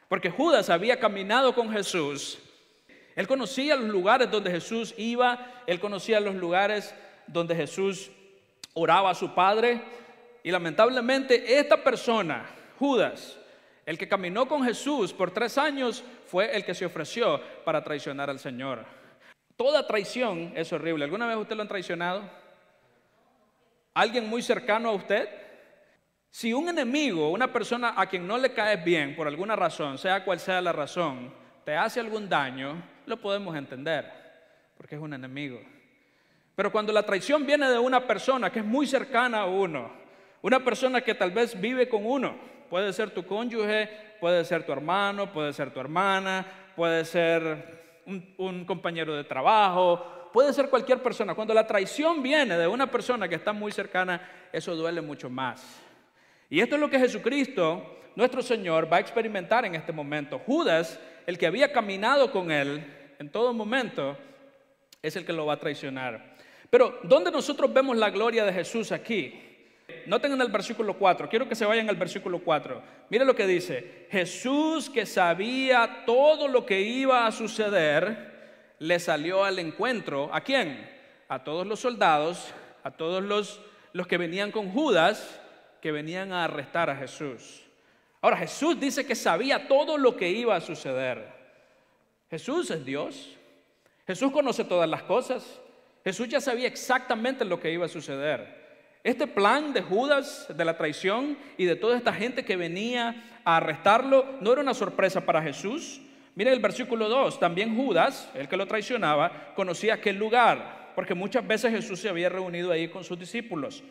porque Judas había caminado con Jesús. Él conocía los lugares donde Jesús iba, él conocía los lugares donde Jesús oraba a su Padre. Y lamentablemente esta persona, Judas, el que caminó con Jesús por 3 años, fue el que se ofreció para traicionar al Señor. Toda traición es horrible. ¿Alguna vez usted lo han traicionado? ¿Alguien muy cercano a usted? Si un enemigo, una persona a quien no le caes bien por alguna razón, sea cual sea la razón, te hace algún daño, lo podemos entender, porque es un enemigo. Pero cuando la traición viene de una persona que es muy cercana a uno, una persona que tal vez vive con uno, puede ser tu cónyuge, puede ser tu hermano, puede ser tu hermana, puede ser un compañero de trabajo, puede ser cualquier persona. Cuando la traición viene de una persona que está muy cercana, eso duele mucho más. Y esto es lo que Jesucristo, nuestro Señor, va a experimentar en este momento. Judas, el que había caminado con Él en todo momento, es el que lo va a traicionar. Pero, ¿dónde nosotros vemos la gloria de Jesús aquí? Noten en el versículo 4, quiero que se vayan al versículo 4. Mire lo que dice: Jesús, que sabía todo lo que iba a suceder, le salió al encuentro. ¿A quién? A todos los soldados, a todos los que venían con Judas, que venían a arrestar a Jesús. Ahora, Jesús dice que sabía todo lo que iba a suceder. Jesús es Dios. Jesús conoce todas las cosas. Jesús ya sabía exactamente lo que iba a suceder. Este plan de Judas, de la traición y de toda esta gente que venía a arrestarlo, no era una sorpresa para Jesús. Miren el versículo 2, también Judas, el que lo traicionaba, conocía aquel lugar, porque muchas veces Jesús se había reunido ahí con sus discípulos.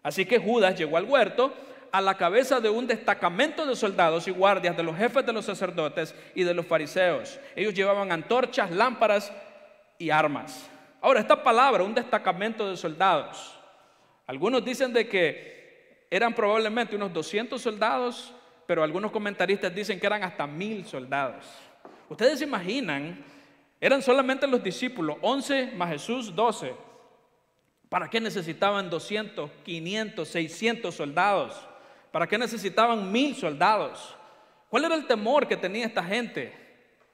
Así que Judas llegó al huerto a la cabeza de un destacamento de soldados y guardias de los jefes de los sacerdotes y de los fariseos. Ellos llevaban antorchas, lámparas y armas. Ahora, esta palabra, un destacamento de soldados, algunos dicen de que eran probablemente unos 200 soldados, pero algunos comentaristas dicen que eran hasta 1000 soldados. Ustedes se imaginan, eran solamente los discípulos, 11 más Jesús, 12. ¿Para qué necesitaban 200, 500, 600 soldados? ¿Para qué necesitaban 1000 soldados? ¿Cuál era el temor que tenía esta gente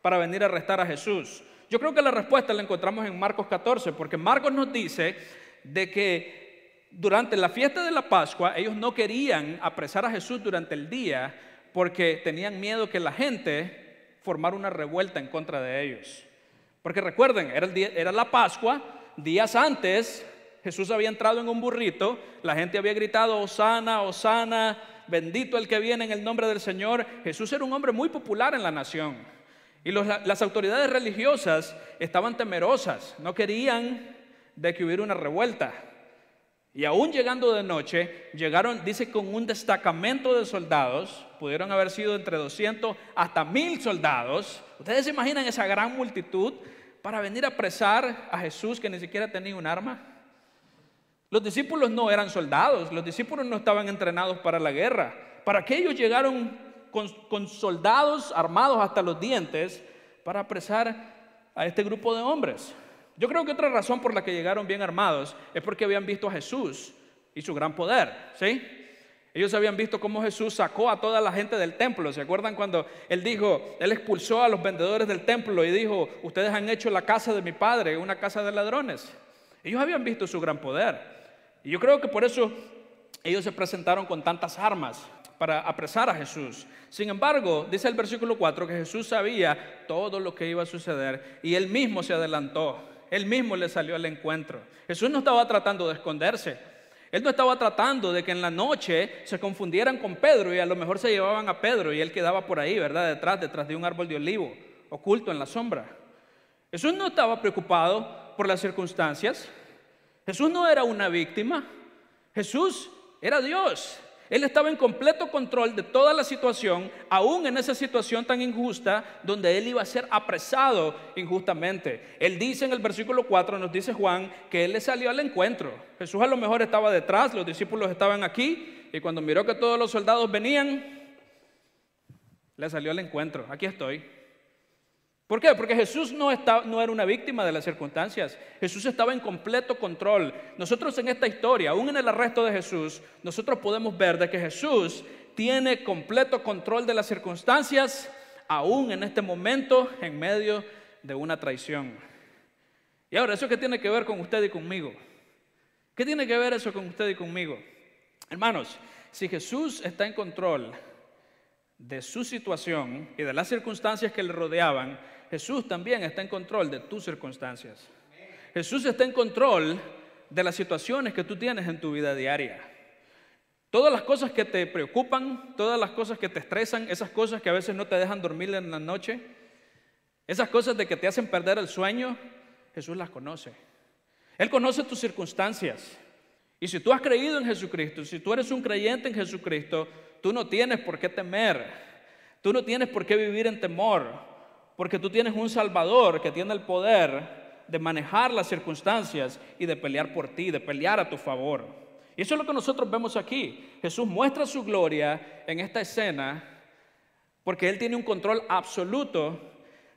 para venir a arrestar a Jesús? Yo creo que la respuesta la encontramos en Marcos 14, porque Marcos nos dice de que durante la fiesta de la Pascua ellos no querían apresar a Jesús durante el día porque tenían miedo que la gente formara una revuelta en contra de ellos. Porque recuerden, era la Pascua, días antes Jesús había entrado en un burrito, la gente había gritado, Hosana, Hosana, bendito el que viene en el nombre del Señor. Jesús era un hombre muy popular en la nación. Y las autoridades religiosas estaban temerosas, no querían de que hubiera una revuelta. Y aún llegando de noche, llegaron, dice, con un destacamento de soldados, pudieron haber sido entre 200 hasta 1000 soldados. ¿Ustedes se imaginan esa gran multitud para venir a apresar a Jesús que ni siquiera tenía un arma? Los discípulos no eran soldados, los discípulos no estaban entrenados para la guerra. ¿Para qué ellos llegaron con soldados armados hasta los dientes para apresar a este grupo de hombres? Yo creo que otra razón por la que llegaron bien armados es porque habían visto a Jesús y su gran poder, ¿sí? Ellos habían visto cómo Jesús sacó a toda la gente del templo. ¿Se acuerdan cuando Él dijo, Él expulsó a los vendedores del templo y dijo, ustedes han hecho la casa de mi padre una casa de ladrones? Ellos habían visto su gran poder. Y yo creo que por eso ellos se presentaron con tantas armas para apresar a Jesús. Sin embargo, dice el versículo 4 que Jesús sabía todo lo que iba a suceder y Él mismo se adelantó. Él mismo le salió al encuentro. Jesús no estaba tratando de esconderse. Él no estaba tratando de que en la noche se confundieran con Pedro y a lo mejor se llevaban a Pedro y él quedaba por ahí, ¿verdad? Detrás de un árbol de olivo, oculto en la sombra. Jesús no estaba preocupado por las circunstancias. Jesús no era una víctima. Jesús era Dios. Él estaba en completo control de toda la situación, aún en esa situación tan injusta donde Él iba a ser apresado injustamente. Él dice en el versículo 4, nos dice Juan, que Él le salió al encuentro. Jesús a lo mejor estaba detrás, los discípulos estaban aquí, y cuando miró que todos los soldados venían, le salió al encuentro. Aquí estoy. ¿Por qué? Porque Jesús no era una víctima de las circunstancias. Jesús estaba en completo control. Nosotros en esta historia, aún en el arresto de Jesús, nosotros podemos ver de que Jesús tiene completo control de las circunstancias, aún en este momento, en medio de una traición. Y ahora, ¿eso qué tiene que ver con usted y conmigo? ¿Qué tiene que ver eso con usted y conmigo? Hermanos, si Jesús está en control de su situación y de las circunstancias que le rodeaban, Jesús también está en control de tus circunstancias. Jesús está en control de las situaciones que tú tienes en tu vida diaria. Todas las cosas que te preocupan, todas las cosas que te estresan, esas cosas que a veces no te dejan dormir en la noche, esas cosas de que te hacen perder el sueño, Jesús las conoce. Él conoce tus circunstancias. Y si tú has creído en Jesucristo, si tú eres un creyente en Jesucristo, tú no tienes por qué temer. Tú no tienes por qué vivir en temor, porque tú tienes un Salvador que tiene el poder de manejar las circunstancias y de pelear por ti, de pelear a tu favor. Y eso es lo que nosotros vemos aquí. Jesús muestra su gloria en esta escena porque Él tiene un control absoluto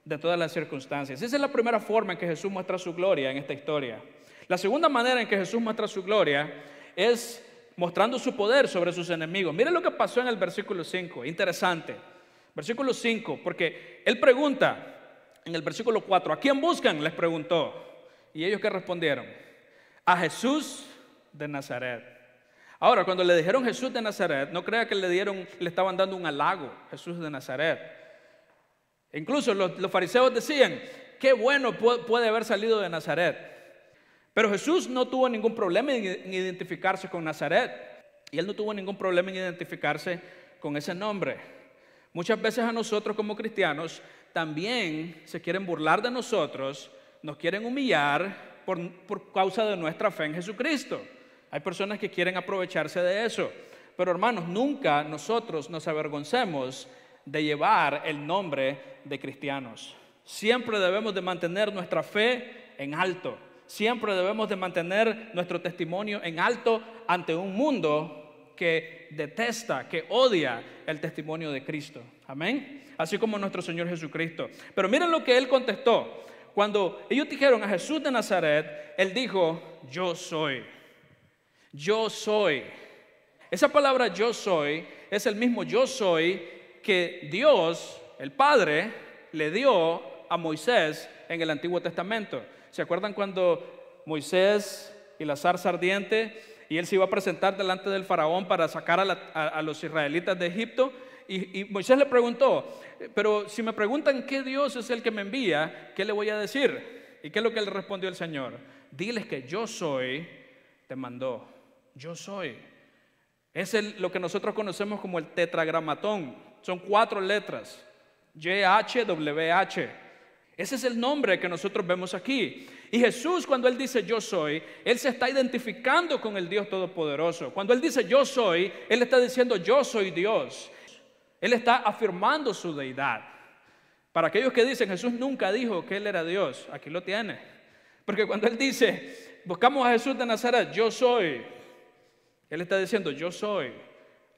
de todas las circunstancias. Esa es la primera forma en que Jesús muestra su gloria en esta historia. La segunda manera en que Jesús muestra su gloria es mostrando su poder sobre sus enemigos. Miren lo que pasó en el versículo 5, interesante. Versículo 5, porque Él pregunta en el versículo 4, ¿a quién buscan? Les preguntó. ¿Y ellos qué respondieron? A Jesús de Nazaret. Ahora, cuando le dijeron Jesús de Nazaret, no crea que le estaban dando un halago, Jesús de Nazaret. Incluso los fariseos decían, qué bueno puede haber salido de Nazaret. Pero Jesús no tuvo ningún problema en identificarse con Nazaret. Y Él no tuvo ningún problema en identificarse con ese nombre. Muchas veces a nosotros como cristianos también se quieren burlar de nosotros, nos quieren humillar por causa de nuestra fe en Jesucristo. Hay personas que quieren aprovecharse de eso. Pero hermanos, nunca nosotros nos avergoncemos de llevar el nombre de cristianos. Siempre debemos de mantener nuestra fe en alto. Siempre debemos de mantener nuestro testimonio en alto ante un mundo que detesta, que odia el testimonio de Cristo. Amén. Así como nuestro Señor Jesucristo. Pero miren lo que Él contestó. cuando ellos dijeron a Jesús de Nazaret, Él dijo, yo soy. Yo soy. Esa palabra yo soy es el mismo yo soy que Dios, el Padre, le dio a Moisés en el Antiguo Testamento. ¿Se acuerdan cuando Moisés y la zarza ardiente y él se iba a presentar delante del faraón para sacar a los israelitas de Egipto? Y Moisés le preguntó, pero si me preguntan qué Dios es el que me envía, ¿qué le voy a decir? ¿Y qué es lo que le respondió el Señor? Diles que yo soy, te mandó. Yo soy. Es lo que nosotros conocemos como el tetragramatón. Son 4 letras. YHWH. Ese es el nombre que nosotros vemos aquí. Y Jesús, cuando Él dice yo soy, Él se está identificando con el Dios Todopoderoso. Cuando Él dice yo soy, Él está diciendo yo soy Dios. Él está afirmando su deidad. Para aquellos que dicen Jesús nunca dijo que Él era Dios, aquí lo tiene. Porque cuando Él dice, buscamos a Jesús de Nazaret, yo soy, Él está diciendo yo soy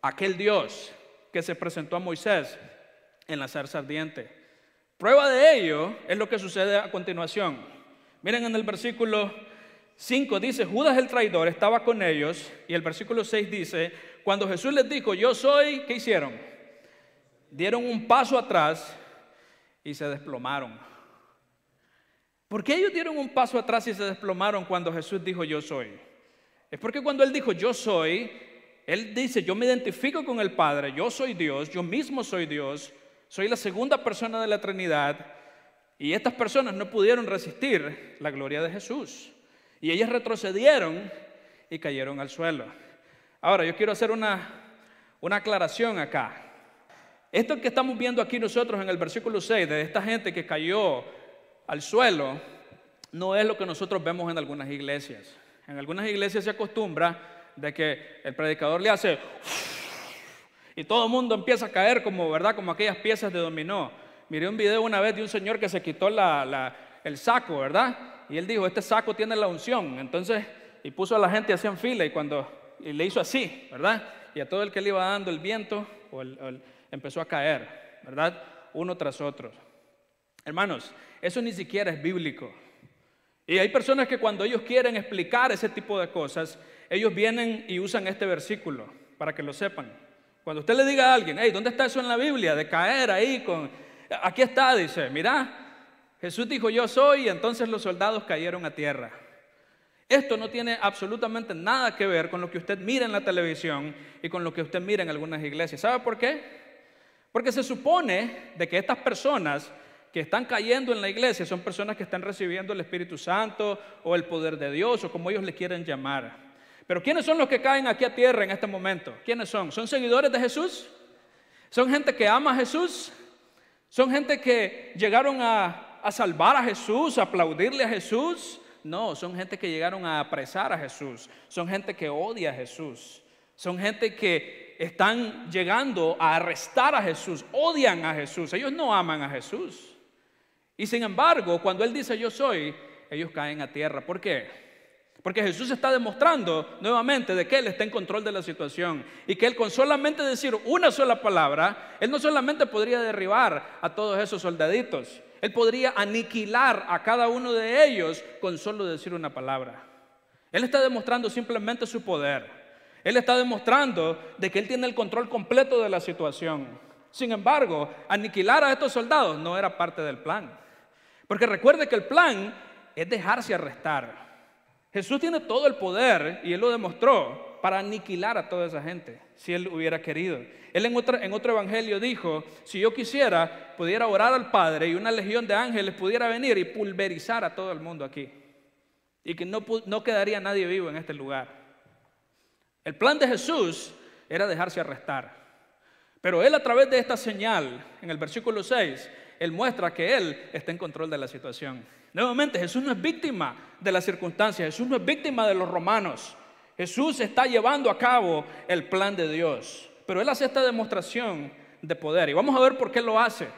aquel Dios que se presentó a Moisés en la zarza ardiente. Prueba de ello es lo que sucede a continuación. Miren en el versículo 5 dice, Judas el traidor estaba con ellos. Y el versículo 6 dice, cuando Jesús les dijo yo soy, ¿qué hicieron? Dieron un paso atrás y se desplomaron. ¿Por qué ellos dieron un paso atrás y se desplomaron cuando Jesús dijo yo soy? Es porque cuando Él dijo yo soy, Él dice yo me identifico con el Padre, yo soy Dios, yo mismo soy Dios, soy la segunda persona de la Trinidad. Y estas personas no pudieron resistir la gloria de Jesús. Y ellas retrocedieron y cayeron al suelo. Ahora yo quiero hacer una aclaración acá. Esto que estamos viendo aquí nosotros en el versículo 6 de esta gente que cayó al suelo, no es lo que nosotros vemos en algunas iglesias. En algunas iglesias se acostumbra de que el predicador le hace y todo el mundo empieza a caer como, ¿verdad? Como aquellas piezas de dominó. Miré un video una vez de un señor que se quitó el saco, ¿verdad? Y él dijo, este saco tiene la unción. Entonces, y puso a la gente así en fila y le hizo así, ¿verdad? Y a todo el que le iba dando el viento empezó a caer, ¿verdad? Uno tras otro. Hermanos, eso ni siquiera es bíblico. Y hay personas que cuando ellos quieren explicar ese tipo de cosas, ellos vienen y usan este versículo para que lo sepan. Cuando usted le diga a alguien, hey, ¿dónde está eso en la Biblia? De caer ahí aquí está, dice, mira, Jesús dijo yo soy y entonces los soldados cayeron a tierra. Esto no tiene absolutamente nada que ver con lo que usted mira en la televisión y con lo que usted mira en algunas iglesias. ¿Sabe por qué? Porque se supone de que estas personas que están cayendo en la iglesia son personas que están recibiendo el Espíritu Santo o el poder de Dios o como ellos le quieren llamar. Pero ¿quiénes son los que caen aquí a tierra en este momento? ¿Quiénes son? ¿Son seguidores de Jesús? ¿Son gente que ama a Jesús? ¿Son gente que llegaron a salvar a Jesús, a aplaudirle a Jesús? No, son gente que llegaron a apresar a Jesús. Son gente que odia a Jesús. Son gente que están llegando a arrestar a Jesús, odian a Jesús. Ellos no aman a Jesús. Y sin embargo, cuando Él dice yo soy, ellos caen a tierra. ¿Por qué? Porque Jesús está demostrando nuevamente de que Él está en control de la situación y que Él con solamente decir una sola palabra, Él no solamente podría derribar a todos esos soldaditos, Él podría aniquilar a cada uno de ellos con solo decir una palabra. Él está demostrando simplemente su poder. Él está demostrando de que Él tiene el control completo de la situación. Sin embargo, aniquilar a estos soldados no era parte del plan. Porque recuerde que el plan es dejarse arrestar. Jesús tiene todo el poder y Él lo demostró para aniquilar a toda esa gente, si Él hubiera querido. Él en otro evangelio dijo, si yo quisiera, pudiera orar al Padre y una legión de ángeles pudiera venir y pulverizar a todo el mundo aquí. Y que no quedaría nadie vivo en este lugar. El plan de Jesús era dejarse arrestar. Pero Él a través de esta señal, en el versículo 6, Él muestra que Él está en control de la situación. Nuevamente, Jesús no es víctima de las circunstancias. Jesús no es víctima de los romanos. Jesús está llevando a cabo el plan de Dios. Pero Él hace esta demostración de poder. Y vamos a ver por qué lo hace.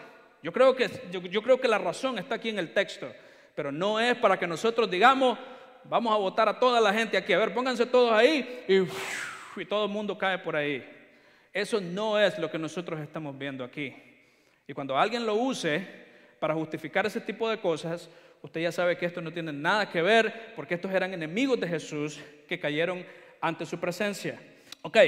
Yo creo que la razón está aquí en el texto. Pero no es para que nosotros digamos, vamos a votar a toda la gente aquí. A ver, pónganse todos ahí y todo el mundo cae por ahí. Eso no es lo que nosotros estamos viendo aquí. Y cuando alguien lo use para justificar ese tipo de cosas, Usted ya sabe que esto no tiene nada que ver, porque estos eran enemigos de Jesús que cayeron ante su presencia. Ok,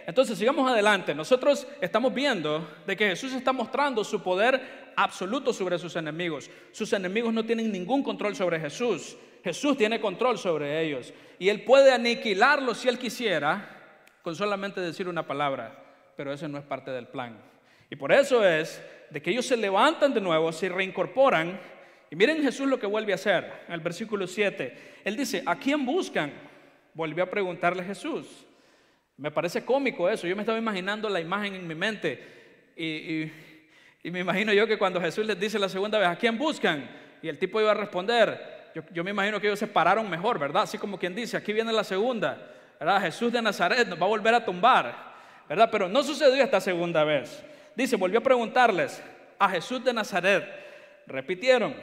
entonces sigamos adelante. Nosotros estamos viendo de que Jesús está mostrando su poder absoluto sobre sus enemigos. Sus enemigos no tienen ningún control sobre Jesús. Jesús tiene control sobre ellos. Y Él puede aniquilarlos si Él quisiera, con solamente decir una palabra. Pero ese no es parte del plan. Y por eso es de que ellos se levantan de nuevo, se reincorporan. Y miren Jesús lo que vuelve a hacer. En el versículo 7, Él dice, ¿a quién buscan? Volvió a preguntarle Jesús. Me parece cómico eso. Yo me estaba imaginando la imagen en mi mente. Y me imagino yo que cuando Jesús les dice la segunda vez, ¿a quién buscan? Y el tipo iba a responder. Yo me imagino que ellos se pararon mejor, ¿verdad? Así como quien dice, aquí viene la segunda, ¿verdad? Jesús de Nazaret nos va a volver a tumbar, ¿verdad? Pero no sucedió esta segunda vez. Dice, volvió a preguntarles, a Jesús de Nazaret. Repitieron.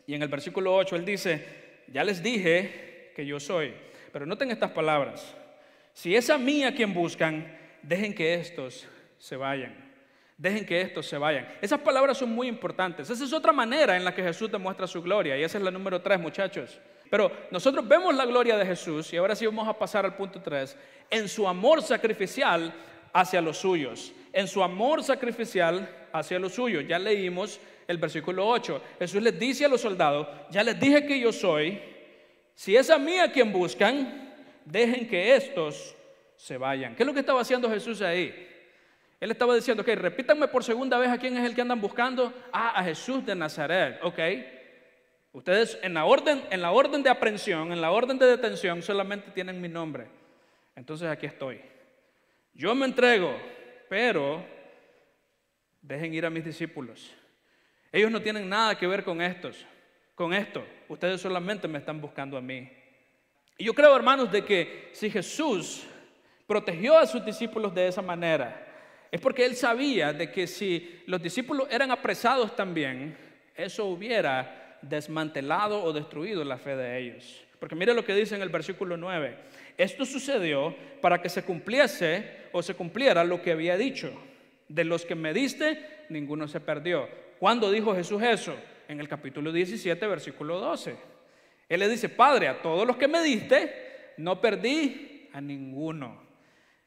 Y en el versículo 8 Él dice, ya les dije que yo soy. Pero noten estas palabras. Si es a mí a quien buscan, dejen que estos se vayan. Dejen que estos se vayan. Esas palabras son muy importantes. Esa es otra manera en la que Jesús demuestra su gloria. Y esa es la número 3, muchachos. Pero nosotros vemos la gloria de Jesús. Y ahora sí vamos a pasar al punto 3. En su amor sacrificial hacia los suyos. En su amor sacrificial hacia los suyos. Ya leímos el versículo 8. Jesús les dice a los soldados, ya les dije que yo soy. Si es a mí a quien buscan, dejen que estos se vayan. ¿Qué es lo que estaba haciendo Jesús ahí? Él estaba diciendo, ok, repítanme por segunda vez a quién es el que andan buscando. A Jesús de Nazaret, ok. Ustedes en la orden de aprehensión, en la orden de detención, solamente tienen mi nombre. Entonces aquí estoy. Yo me entrego, pero dejen ir a mis discípulos. Ellos no tienen nada que ver con esto. Ustedes solamente me están buscando a mí. Y yo creo, hermanos, de que si Jesús protegió a sus discípulos de esa manera, es porque Él sabía de que si los discípulos eran apresados también, eso hubiera desmantelado o destruido la fe de ellos. Porque mire lo que dice en el versículo 9. Esto sucedió para que se cumpliese o se cumpliera lo que había dicho. De los que me diste, ninguno se perdió. ¿Cuándo dijo Jesús eso? En el capítulo 17, versículo 12. Él le dice, Padre, a todos los que me diste, no perdí a ninguno.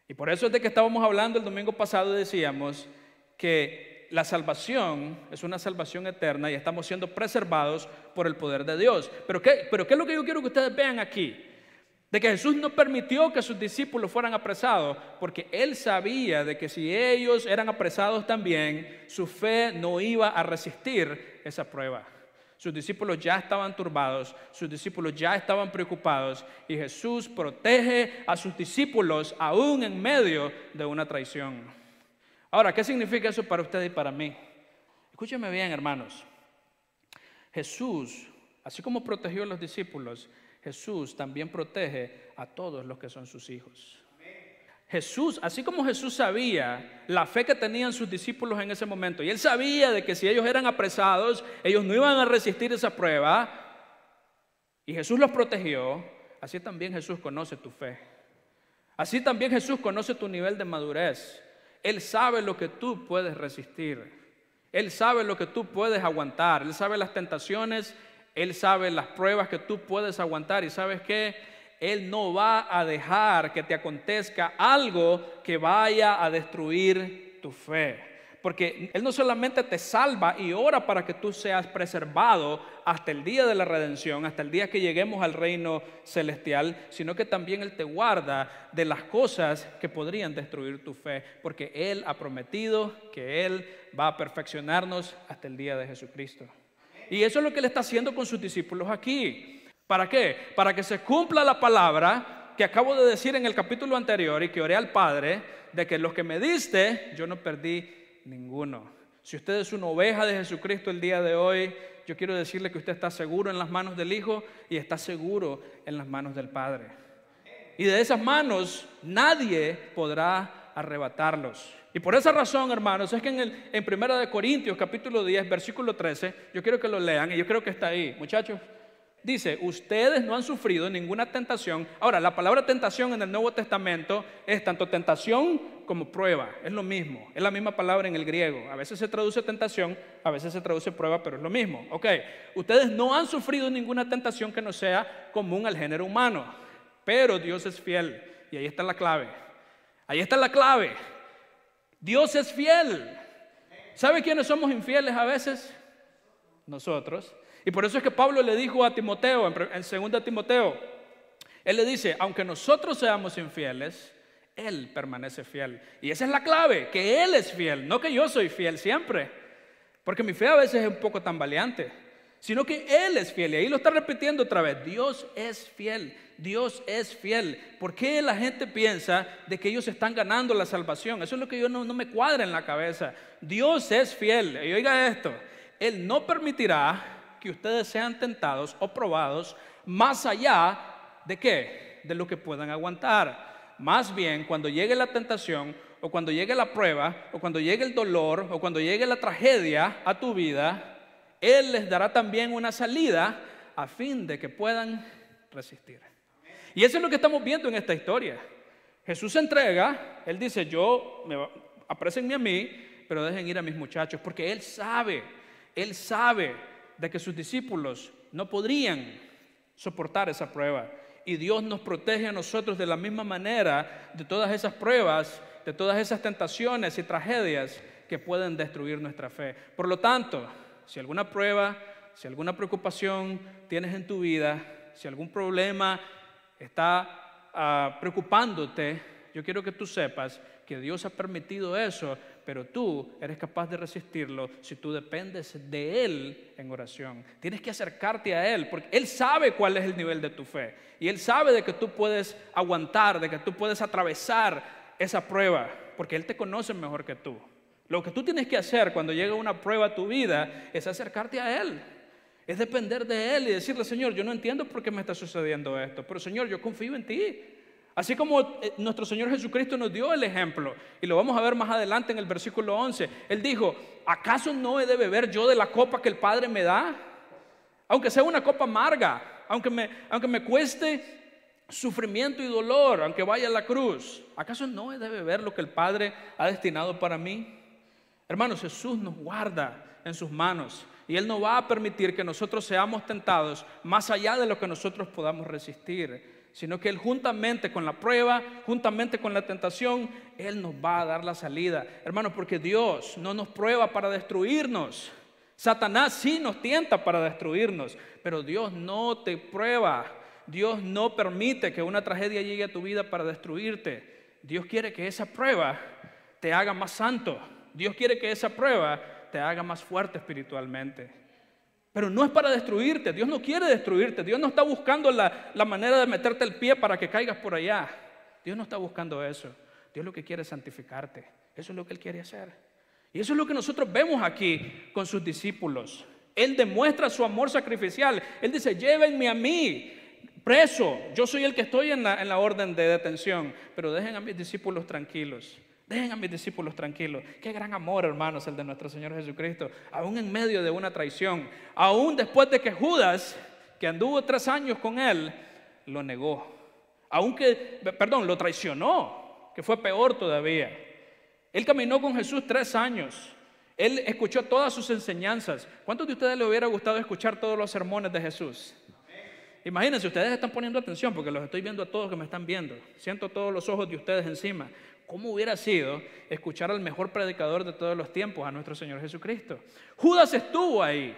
Y por eso es de que estábamos hablando el domingo pasado, decíamos que la salvación es una salvación eterna y estamos siendo preservados por el poder de Dios. Pero ¿qué es lo que yo quiero que ustedes vean aquí? De que Jesús no permitió que sus discípulos fueran apresados, porque Él sabía de que si ellos eran apresados también, su fe no iba a resistir esa prueba. Sus discípulos ya estaban turbados, sus discípulos ya estaban preocupados y Jesús protege a sus discípulos aún en medio de una traición. Ahora, ¿qué significa eso para usted y para mí? Escúcheme bien, hermanos. Jesús, así como protegió a los discípulos, Jesús también protege a todos los que son sus hijos. Jesús, así como Jesús sabía la fe que tenían sus discípulos en ese momento, y Él sabía de que si ellos eran apresados, ellos no iban a resistir esa prueba, y Jesús los protegió, así también Jesús conoce tu fe. Así también Jesús conoce tu nivel de madurez. Él sabe lo que tú puedes resistir. Él sabe lo que tú puedes aguantar. Él sabe las tentaciones, Él sabe las pruebas que tú puedes aguantar, y ¿sabes qué? Él no va a dejar que te acontezca algo que vaya a destruir tu fe. Porque Él no solamente te salva y ora para que tú seas preservado hasta el día de la redención, hasta el día que lleguemos al reino celestial, sino que también Él te guarda de las cosas que podrían destruir tu fe. Porque Él ha prometido que Él va a perfeccionarnos hasta el día de Jesucristo. Y eso es lo que Él está haciendo con sus discípulos aquí. ¿Para qué? Para que se cumpla la palabra que acabo de decir en el capítulo anterior y que oré al Padre, de que los que me diste, yo no perdí ninguno. Si usted es una oveja de Jesucristo el día de hoy, yo quiero decirle que usted está seguro en las manos del Hijo y está seguro en las manos del Padre. Y de esas manos nadie podrá arrebatarlos. Y por esa razón, hermanos, es que en 1 Corintios capítulo 10, versículo 13, yo quiero que lo lean y yo creo que está ahí, muchachos. Dice, ustedes no han sufrido ninguna tentación. Ahora, la palabra tentación en el Nuevo Testamento es tanto tentación como prueba, es lo mismo, es la misma palabra en el griego. A veces se traduce tentación, a veces se traduce prueba, pero es lo mismo. Ok, ustedes no han sufrido ninguna tentación que no sea común al género humano, pero Dios es fiel. Y ahí está la clave. Ahí está la clave. Dios es fiel. ¿Sabe quiénes somos infieles a veces? Nosotros. Y por eso es que Pablo le dijo a Timoteo, en 2 Timoteo, él le dice, aunque nosotros seamos infieles, Él permanece fiel. Y esa es la clave, que Él es fiel, no que yo soy fiel siempre. Porque mi fe a veces es un poco tambaleante, sino que Él es fiel. Y ahí lo está repitiendo otra vez, Dios es fiel, Dios es fiel. ¿Por qué la gente piensa de que ellos están ganando la salvación? Eso es lo que yo no me cuadra en la cabeza. Dios es fiel. Y oiga esto, Él no permitirá que ustedes sean tentados o probados más allá ¿de qué? De lo que puedan aguantar. Más bien, cuando llegue la tentación, o cuando llegue la prueba, o cuando llegue el dolor, o cuando llegue la tragedia a tu vida, Él les dará también una salida a fin de que puedan resistir. Y eso es lo que estamos viendo en esta historia. Jesús se entrega, Él dice, aprécenme a mí, pero dejen ir a mis muchachos, porque Él sabe de que sus discípulos no podrían soportar esa prueba. Y Dios nos protege a nosotros de la misma manera de todas esas pruebas, de todas esas tentaciones y tragedias que pueden destruir nuestra fe. Por lo tanto, si alguna prueba, si alguna preocupación tienes en tu vida, si algún problema está preocupándote, yo quiero que tú sepas que Dios ha permitido eso, pero tú eres capaz de resistirlo si tú dependes de Él en oración. Tienes que acercarte a Él, porque Él sabe cuál es el nivel de tu fe. Y Él sabe de que tú puedes aguantar, de que tú puedes atravesar esa prueba, porque Él te conoce mejor que tú. Lo que tú tienes que hacer cuando llega una prueba a tu vida es acercarte a Él. Es depender de Él y decirle, Señor, yo no entiendo por qué me está sucediendo esto, pero Señor, yo confío en ti. Así como nuestro Señor Jesucristo nos dio el ejemplo, y lo vamos a ver más adelante en el versículo 11. Él dijo, ¿acaso no he de beber yo de la copa que el Padre me da? Aunque sea una copa amarga, aunque me cueste sufrimiento y dolor, aunque vaya a la cruz, ¿acaso no he de beber lo que el Padre ha destinado para mí? Hermanos, Jesús nos guarda en sus manos, y Él no va a permitir que nosotros seamos tentados más allá de lo que nosotros podamos resistir, sino que Él juntamente con la prueba, juntamente con la tentación, Él nos va a dar la salida. Hermanos, porque Dios no nos prueba para destruirnos. Satanás sí nos tienta para destruirnos, pero Dios no te prueba. Dios no permite que una tragedia llegue a tu vida para destruirte. Dios quiere que esa prueba te haga más santo. Dios quiere que esa prueba te haga más fuerte espiritualmente. Pero no es para destruirte. Dios no quiere destruirte. Dios no está buscando la manera de meterte el pie para que caigas por allá. Dios no está buscando eso. Dios lo que quiere es santificarte. Eso es lo que Él quiere hacer. Y eso es lo que nosotros vemos aquí con sus discípulos. Él demuestra su amor sacrificial. Él dice, llévenme a mí, preso. Yo soy el que estoy en la orden de detención. Pero dejen a mis discípulos tranquilos. Dejen a mis discípulos tranquilos. Qué gran amor, hermanos, el de nuestro Señor Jesucristo. Aún en medio de una traición, aún después de que Judas, que anduvo 3 años con Él, lo negó. Lo traicionó, que fue peor todavía. Él caminó con Jesús 3 años. Él escuchó todas sus enseñanzas. ¿Cuántos de ustedes le hubiera gustado escuchar todos los sermones de Jesús? Imagínense, ustedes están poniendo atención porque los estoy viendo a todos que me están viendo. Siento todos los ojos de ustedes encima. ¿Cómo hubiera sido escuchar al mejor predicador de todos los tiempos, a nuestro Señor Jesucristo? Judas estuvo ahí.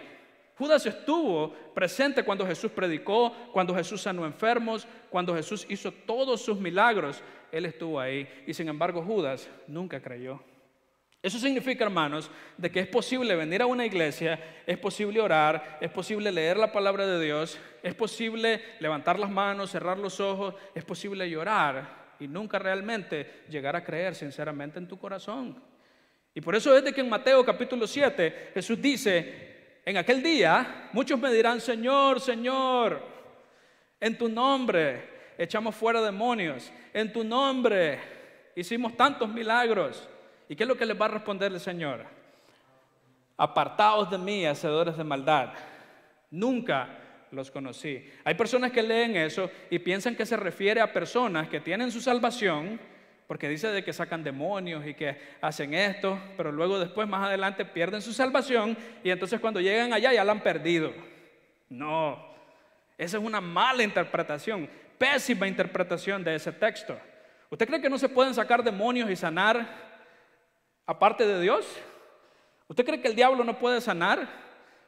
Judas estuvo presente cuando Jesús predicó, cuando Jesús sanó enfermos, cuando Jesús hizo todos sus milagros. Él estuvo ahí. Y sin embargo, Judas nunca creyó. Eso significa, hermanos, de que es posible venir a una iglesia, es posible orar, es posible leer la palabra de Dios, es posible levantar las manos, cerrar los ojos, es posible llorar y nunca realmente llegar a creer sinceramente en tu corazón. Y por eso es de que en Mateo capítulo 7 Jesús dice, en aquel día muchos me dirán, Señor, Señor, en tu nombre echamos fuera demonios, en tu nombre hicimos tantos milagros. ¿Y qué es lo que les va a responder el Señor? Apartaos de mí, hacedores de maldad. Nunca los conocí. Hay personas que leen eso y piensan que se refiere a personas que tienen su salvación, Porque dice de que sacan demonios y que hacen esto, pero luego después, más adelante, pierden su salvación y entonces cuando llegan allá ya la han perdido. No, esa es una mala interpretación, pésima interpretación de ese texto. ¿Usted cree que no se pueden sacar demonios y sanar aparte de Dios? ¿Usted cree que el diablo no puede sanar?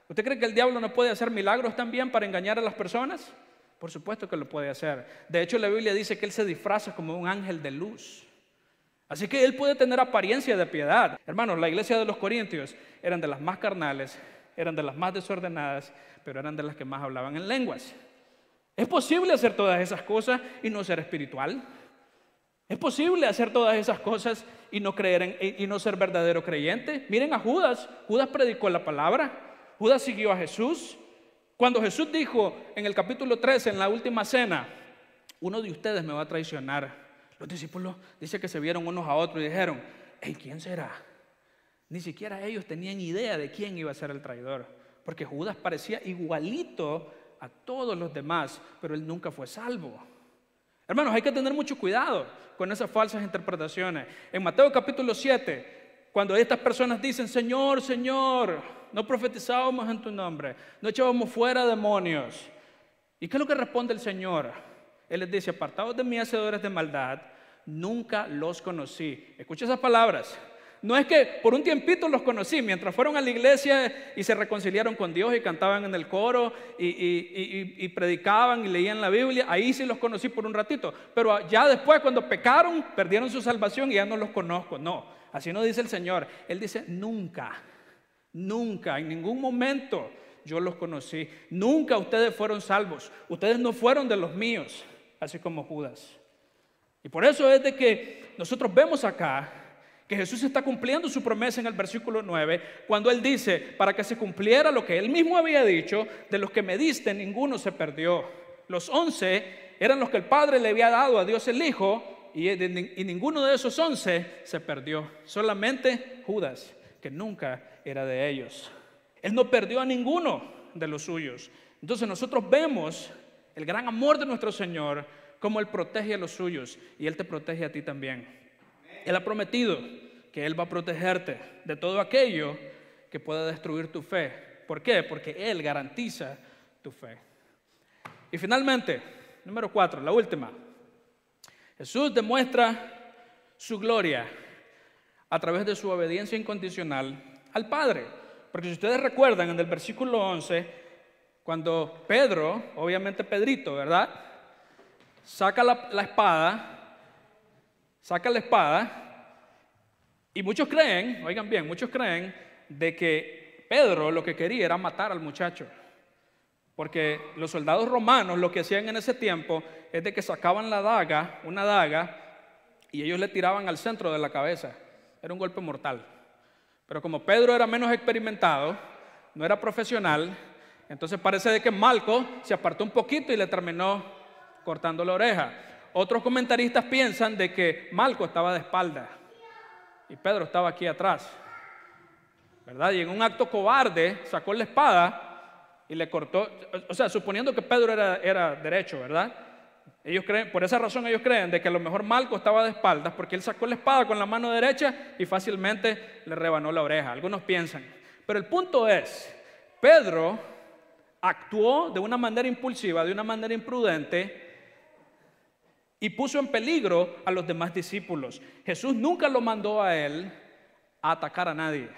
¿Usted cree que el diablo no puede hacer milagros también para engañar a las personas? Por supuesto que lo puede hacer. De hecho, la Biblia dice que él se disfraza como un ángel de luz. Así que él puede tener apariencia de piedad. Hermanos, la iglesia de los Corintios eran de las más carnales, eran de las más desordenadas, pero eran de las que más hablaban en lenguas. ¿Es posible hacer todas esas cosas y no ser espiritual? ¿Es posible hacer todas esas cosas y no creer y no ser verdadero creyente? Miren a Judas. Judas predicó la palabra. Judas siguió a Jesús. Cuando Jesús dijo en el capítulo 13, en la última cena, uno de ustedes me va a traicionar. Los discípulos dice que se vieron unos a otros y dijeron, hey, ¿quién será? Ni siquiera ellos tenían idea de quién iba a ser el traidor, porque Judas parecía igualito a todos los demás, pero él nunca fue salvo. Hermanos, hay que tener mucho cuidado con esas falsas interpretaciones. En Mateo capítulo 7, cuando estas personas dicen, Señor, Señor, no profetizábamos en tu nombre, no echábamos fuera demonios. ¿Y qué es lo que responde el Señor? Él les dice, apartados de mí, hacedores de maldad, nunca los conocí. Escucha esas palabras. No es que por un tiempito los conocí, mientras fueron a la iglesia y se reconciliaron con Dios y cantaban en el coro y predicaban y leían la Biblia, ahí sí los conocí por un ratito. Pero ya después, cuando pecaron, perdieron su salvación y ya no los conozco. No, así no dice el Señor. Él dice, nunca, nunca, en ningún momento yo los conocí. Nunca ustedes fueron salvos. Ustedes no fueron de los míos, así como Judas. Y por eso es de que nosotros vemos acá que Jesús está cumpliendo su promesa en el versículo 9, cuando Él dice, para que se cumpliera lo que Él mismo había dicho, de los que me diste, ninguno se perdió. Los 11 eran los que el Padre le había dado a Dios el Hijo, y ninguno de esos 11 se perdió. Solamente Judas, que nunca era de ellos. Él no perdió a ninguno de los suyos. Entonces nosotros vemos el gran amor de nuestro Señor, como Él protege a los suyos, y Él te protege a ti también. Él ha prometido que Él va a protegerte de todo aquello que pueda destruir tu fe. ¿Por qué? Porque Él garantiza tu fe. Y finalmente, número 4, la última. Jesús demuestra su gloria a través de su obediencia incondicional al Padre. Porque si ustedes recuerdan en el versículo 11, cuando Pedro, obviamente Pedrito, ¿verdad? Saca la espada y muchos creen, oigan bien, muchos creen de que Pedro lo que quería era matar al muchacho, porque los soldados romanos lo que hacían en ese tiempo es de que sacaban una daga, y ellos le tiraban al centro de la cabeza. Era un golpe mortal. Pero como Pedro era menos experimentado, no era profesional, entonces parece de que Malco se apartó un poquito y le terminó cortando la oreja. Otros comentaristas piensan de que Malco estaba de espalda y Pedro estaba aquí atrás, ¿verdad? Y en un acto cobarde sacó la espada y le cortó, o sea, suponiendo que Pedro era derecho, ¿verdad? Ellos creen, por esa razón ellos creen de que a lo mejor Malco estaba de espaldas porque él sacó la espada con la mano derecha y fácilmente le rebanó la oreja. Algunos piensan. Pero el punto es, Pedro actuó de una manera impulsiva, de una manera imprudente, y puso en peligro a los demás discípulos. Jesús nunca lo mandó a él a atacar a nadie.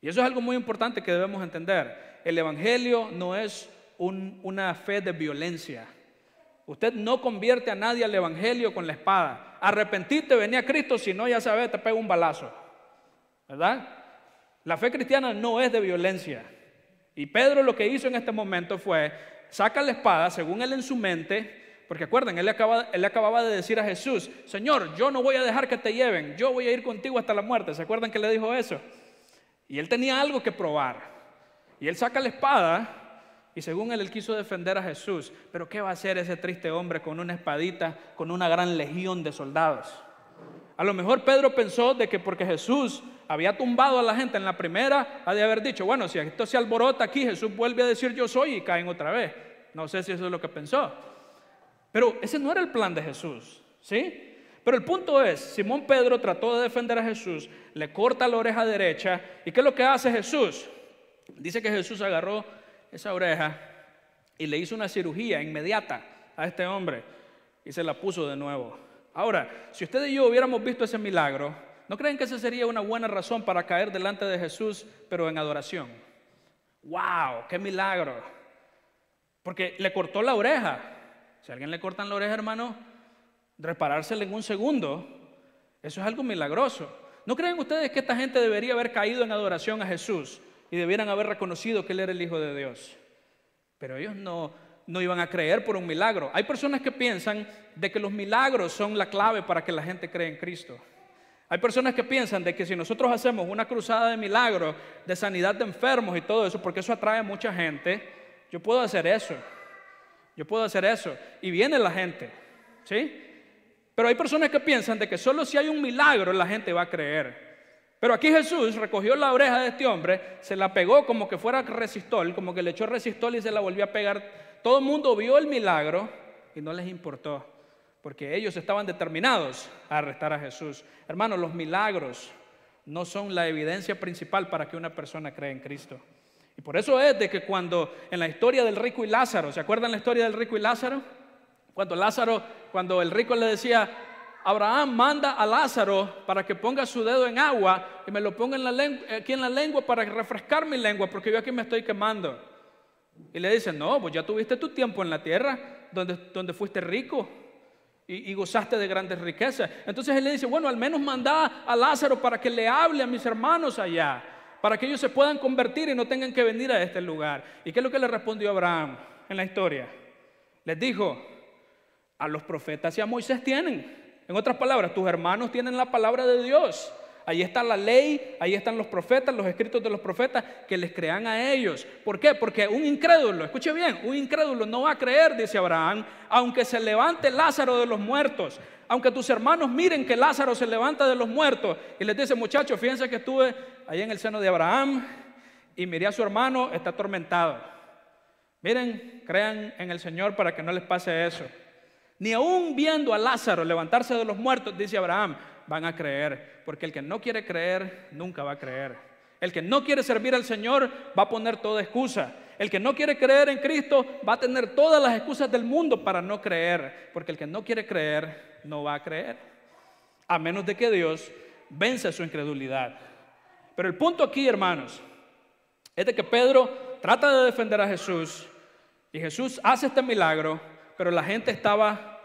Y eso es algo muy importante que debemos entender. El evangelio no es una fe de violencia. Usted no convierte a nadie al evangelio con la espada. Arrepentirte, vení a Cristo, si no, ya sabes, te pega un balazo, ¿verdad? La fe cristiana no es de violencia. Y Pedro lo que hizo en este momento fue, saca la espada, según él en su mente, porque acuerden, él le acababa de decir a Jesús, Señor, yo no voy a dejar que te lleven, yo voy a ir contigo hasta la muerte. ¿Se acuerdan que le dijo eso? Y él tenía algo que probar. Y él saca la espada y según él quiso defender a Jesús. Pero ¿qué va a hacer ese triste hombre con una espadita, con una gran legión de soldados? A lo mejor Pedro pensó de que porque Jesús había tumbado a la gente en la primera, ha de haber dicho, bueno, si esto se alborota aquí, Jesús vuelve a decir yo soy y caen otra vez. No sé si eso es lo que pensó. Pero ese no era el plan de Jesús, ¿sí? Pero el punto es, Simón Pedro trató de defender a Jesús, le corta la oreja derecha. ¿Y qué es lo que hace Jesús? Dice que Jesús agarró esa oreja y le hizo una cirugía inmediata a este hombre y se la puso de nuevo. Ahora, si usted y yo hubiéramos visto ese milagro, ¿no creen que esa sería una buena razón para caer delante de Jesús, pero en adoración? ¡Wow! ¡Qué milagro! Porque le cortó la oreja. Si a alguien le cortan la oreja, hermano, reparársela en un segundo, eso es algo milagroso. ¿No creen ustedes que esta gente debería haber caído en adoración a Jesús y debieran haber reconocido que Él era el Hijo de Dios? Pero ellos no iban a creer por un milagro. Hay personas que piensan de que los milagros son la clave para que la gente cree en Cristo. Hay personas que piensan de que si nosotros hacemos una cruzada de milagros, de sanidad de enfermos y todo eso, porque eso atrae a mucha gente, yo puedo hacer eso. Y viene la gente, ¿sí? Pero hay personas que piensan de que solo si hay un milagro la gente va a creer. Pero aquí Jesús recogió la oreja de este hombre, se la pegó como que fuera resistol, como que le echó resistol y se la volvió a pegar. Todo el mundo vio el milagro y no les importó, porque ellos estaban determinados a arrestar a Jesús. Hermanos, los milagros no son la evidencia principal para que una persona cree en Cristo. Y por eso es de que cuando en la historia del rico y Lázaro, ¿se acuerdan la historia del rico y Lázaro? Cuando el rico le decía, Abraham manda a Lázaro para que ponga su dedo en agua y me lo ponga aquí en la lengua para refrescar mi lengua, porque yo aquí me estoy quemando. Y le dicen, no, pues ya tuviste tu tiempo en la tierra donde fuiste rico y gozaste de grandes riquezas. Entonces él le dice, bueno, al menos manda a Lázaro para que le hable a mis hermanos allá, para que ellos se puedan convertir y no tengan que venir a este lugar. ¿Y qué es lo que le respondió Abraham en la historia? Les dijo, a los profetas y a Moisés tienen. En otras palabras, tus hermanos tienen la palabra de Dios. Ahí está la ley, ahí están los profetas, los escritos de los profetas, que les crean a ellos. ¿Por qué? Porque un incrédulo, escuche bien, un incrédulo no va a creer, dice Abraham, aunque se levante Lázaro de los muertos. Aunque tus hermanos miren que Lázaro se levanta de los muertos. Y les dice, muchachos, fíjense que estuve ahí en el seno de Abraham y miré a su hermano, está atormentado. Miren, crean en el Señor para que no les pase eso. Ni aún viendo a Lázaro levantarse de los muertos, dice Abraham, van a creer. Porque el que no quiere creer, nunca va a creer. El que no quiere servir al Señor, va a poner toda excusa. El que no quiere creer en Cristo, va a tener todas las excusas del mundo para no creer. Porque el que no quiere creer, no va a creer. A menos de que Dios vence su incredulidad. Pero el punto aquí, hermanos, es de que Pedro trata de defender a Jesús. Y Jesús hace este milagro, pero la gente estaba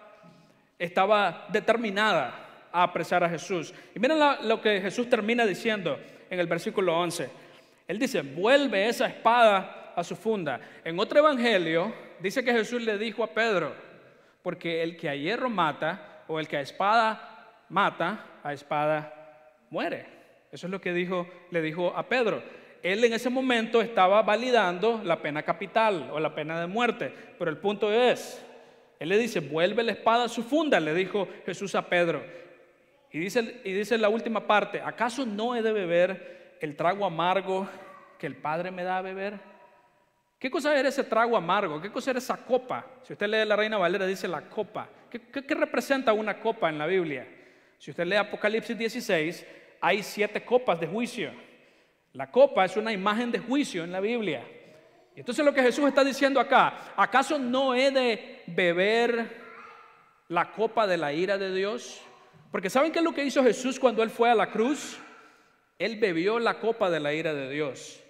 determinada a apresar a Jesús. Y miren lo que Jesús termina diciendo en el versículo 11. Él dice, vuelve esa espada a su funda. En otro evangelio dice que Jesús le dijo a Pedro, porque el que a hierro mata, o el que a espada mata, a espada muere. Eso es lo que le dijo a Pedro. Él en ese momento estaba validando la pena capital o la pena de muerte. Pero el punto es, él le dice, vuelve la espada a su funda, le dijo Jesús a Pedro. Y dice la última parte, ¿acaso no he de beber el trago amargo que el Padre me da a beber? ¿Qué cosa era ese trago amargo? ¿Qué cosa era esa copa? Si usted lee la Reina Valera, dice la copa. ¿Qué representa una copa en la Biblia? Si usted lee Apocalipsis 16, hay 7 copas de juicio. La copa es una imagen de juicio en la Biblia. Y entonces lo que Jesús está diciendo acá, ¿acaso no he de beber la copa de la ira de Dios? Porque ¿saben qué es lo que hizo Jesús cuando Él fue a la cruz? Él bebió la copa de la ira de Dios.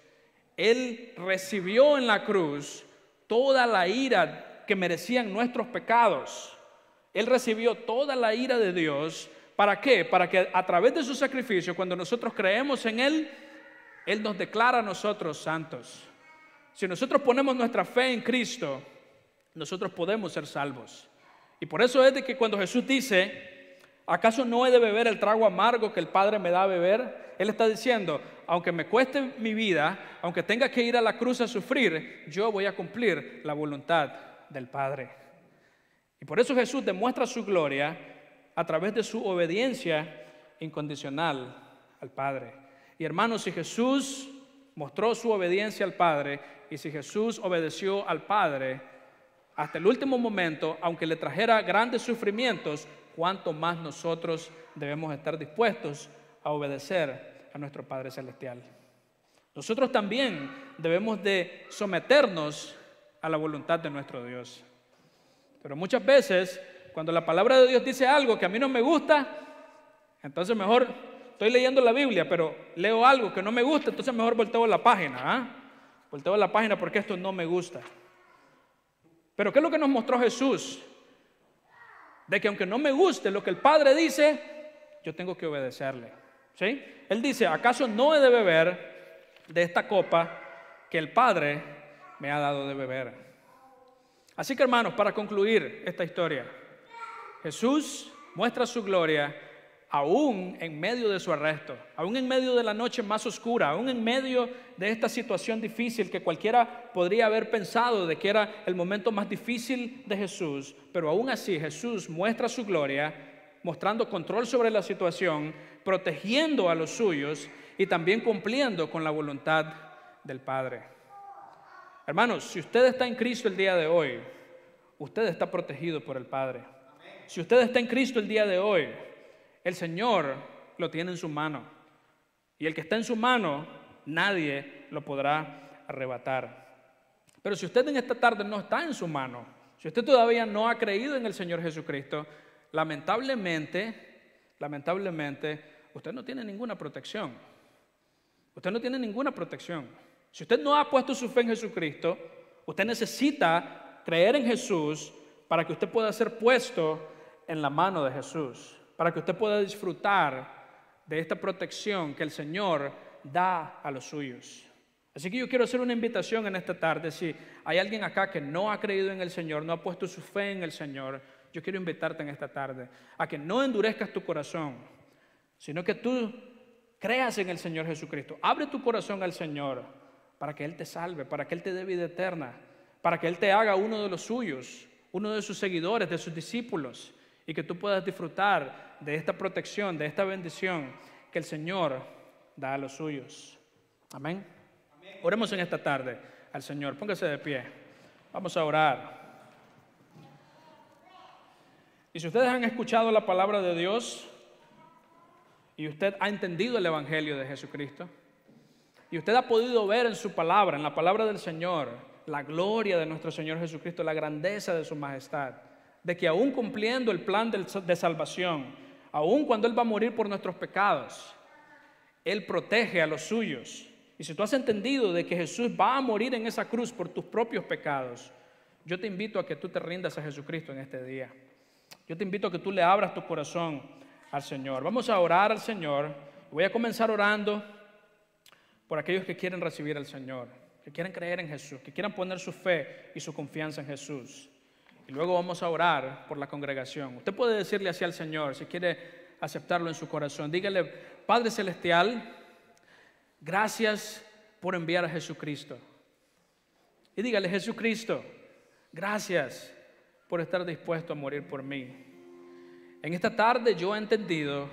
Él recibió en la cruz toda la ira que merecían nuestros pecados. Él recibió toda la ira de Dios. ¿Para qué? Para que a través de su sacrificio, cuando nosotros creemos en Él, Él nos declara a nosotros santos. Si nosotros ponemos nuestra fe en Cristo, nosotros podemos ser salvos. Y por eso es de que cuando Jesús dice, ¿acaso no he de beber el trago amargo que el Padre me da a beber? Él está diciendo, aunque me cueste mi vida, aunque tenga que ir a la cruz a sufrir, yo voy a cumplir la voluntad del Padre. Y por eso Jesús demuestra su gloria a través de su obediencia incondicional al Padre. Y hermanos, si Jesús mostró su obediencia al Padre y si Jesús obedeció al Padre hasta el último momento, aunque le trajera grandes sufrimientos, cuánto más nosotros debemos estar dispuestos a obedecer a nuestro Padre Celestial. Nosotros también debemos de someternos a la voluntad de nuestro Dios. Pero muchas veces, cuando la palabra de Dios dice algo que a mí no me gusta, entonces mejor estoy leyendo la Biblia, pero leo algo que no me gusta, entonces mejor volteo la página. Volteo la página porque esto no me gusta. Pero ¿qué es lo que nos mostró Jesús? De que aunque no me guste lo que el Padre dice, yo tengo que obedecerle. ¿Sí? Él dice, ¿acaso no he de beber de esta copa que el Padre me ha dado de beber? Así que, hermanos, para concluir esta historia, Jesús muestra su gloria aún en medio de su arresto, aún en medio de la noche más oscura, aún en medio de esta situación difícil que cualquiera podría haber pensado de que era el momento más difícil de Jesús. Pero aún así Jesús muestra su gloria, mostrando control sobre la situación, protegiendo a los suyos y también cumpliendo con la voluntad del Padre. Hermanos, si usted está en Cristo el día de hoy, usted está protegido por el Padre. Si usted está en Cristo el día de hoy, el Señor lo tiene en su mano. Y el que está en su mano, nadie lo podrá arrebatar. Pero si usted en esta tarde no está en su mano, si usted todavía no ha creído en el Señor Jesucristo, lamentablemente, usted no tiene ninguna protección. Usted no tiene ninguna protección. Si usted no ha puesto su fe en Jesucristo, usted necesita creer en Jesús para que usted pueda ser puesto en la mano de Jesús, para que usted pueda disfrutar de esta protección que el Señor da a los suyos. Así que yo quiero hacer una invitación en esta tarde. Si hay alguien acá que no ha creído en el Señor, no ha puesto su fe en el Señor, yo quiero invitarte en esta tarde a que no endurezcas tu corazón, sino que tú creas en el Señor Jesucristo. Abre tu corazón al Señor para que Él te salve, para que Él te dé vida eterna, para que Él te haga uno de los suyos, uno de sus seguidores, de sus discípulos, y que tú puedas disfrutar de esta protección, de esta bendición que el Señor da a los suyos. Amén. Oremos en esta tarde al Señor. Póngase de pie. Vamos a orar. Y si ustedes han escuchado la palabra de Dios y usted ha entendido el Evangelio de Jesucristo y usted ha podido ver en su palabra, en la palabra del Señor, la gloria de nuestro Señor Jesucristo, la grandeza de su majestad, de que aún cumpliendo el plan de salvación, aún cuando Él va a morir por nuestros pecados, Él protege a los suyos. Y si tú has entendido de que Jesús va a morir en esa cruz por tus propios pecados, yo te invito a que tú te rindas a Jesucristo en este día. Yo te invito a que tú le abras tu corazón al Señor. Vamos a orar al Señor. Voy a comenzar orando por aquellos que quieren recibir al Señor, que quieren creer en Jesús, que quieran poner su fe y su confianza en Jesús. Y luego vamos a orar por la congregación. Usted puede decirle así al Señor, si quiere aceptarlo en su corazón. Dígale: Padre Celestial, gracias por enviar a Jesucristo. Y dígale: Jesucristo, gracias por estar dispuesto a morir por mí. En esta tarde yo he entendido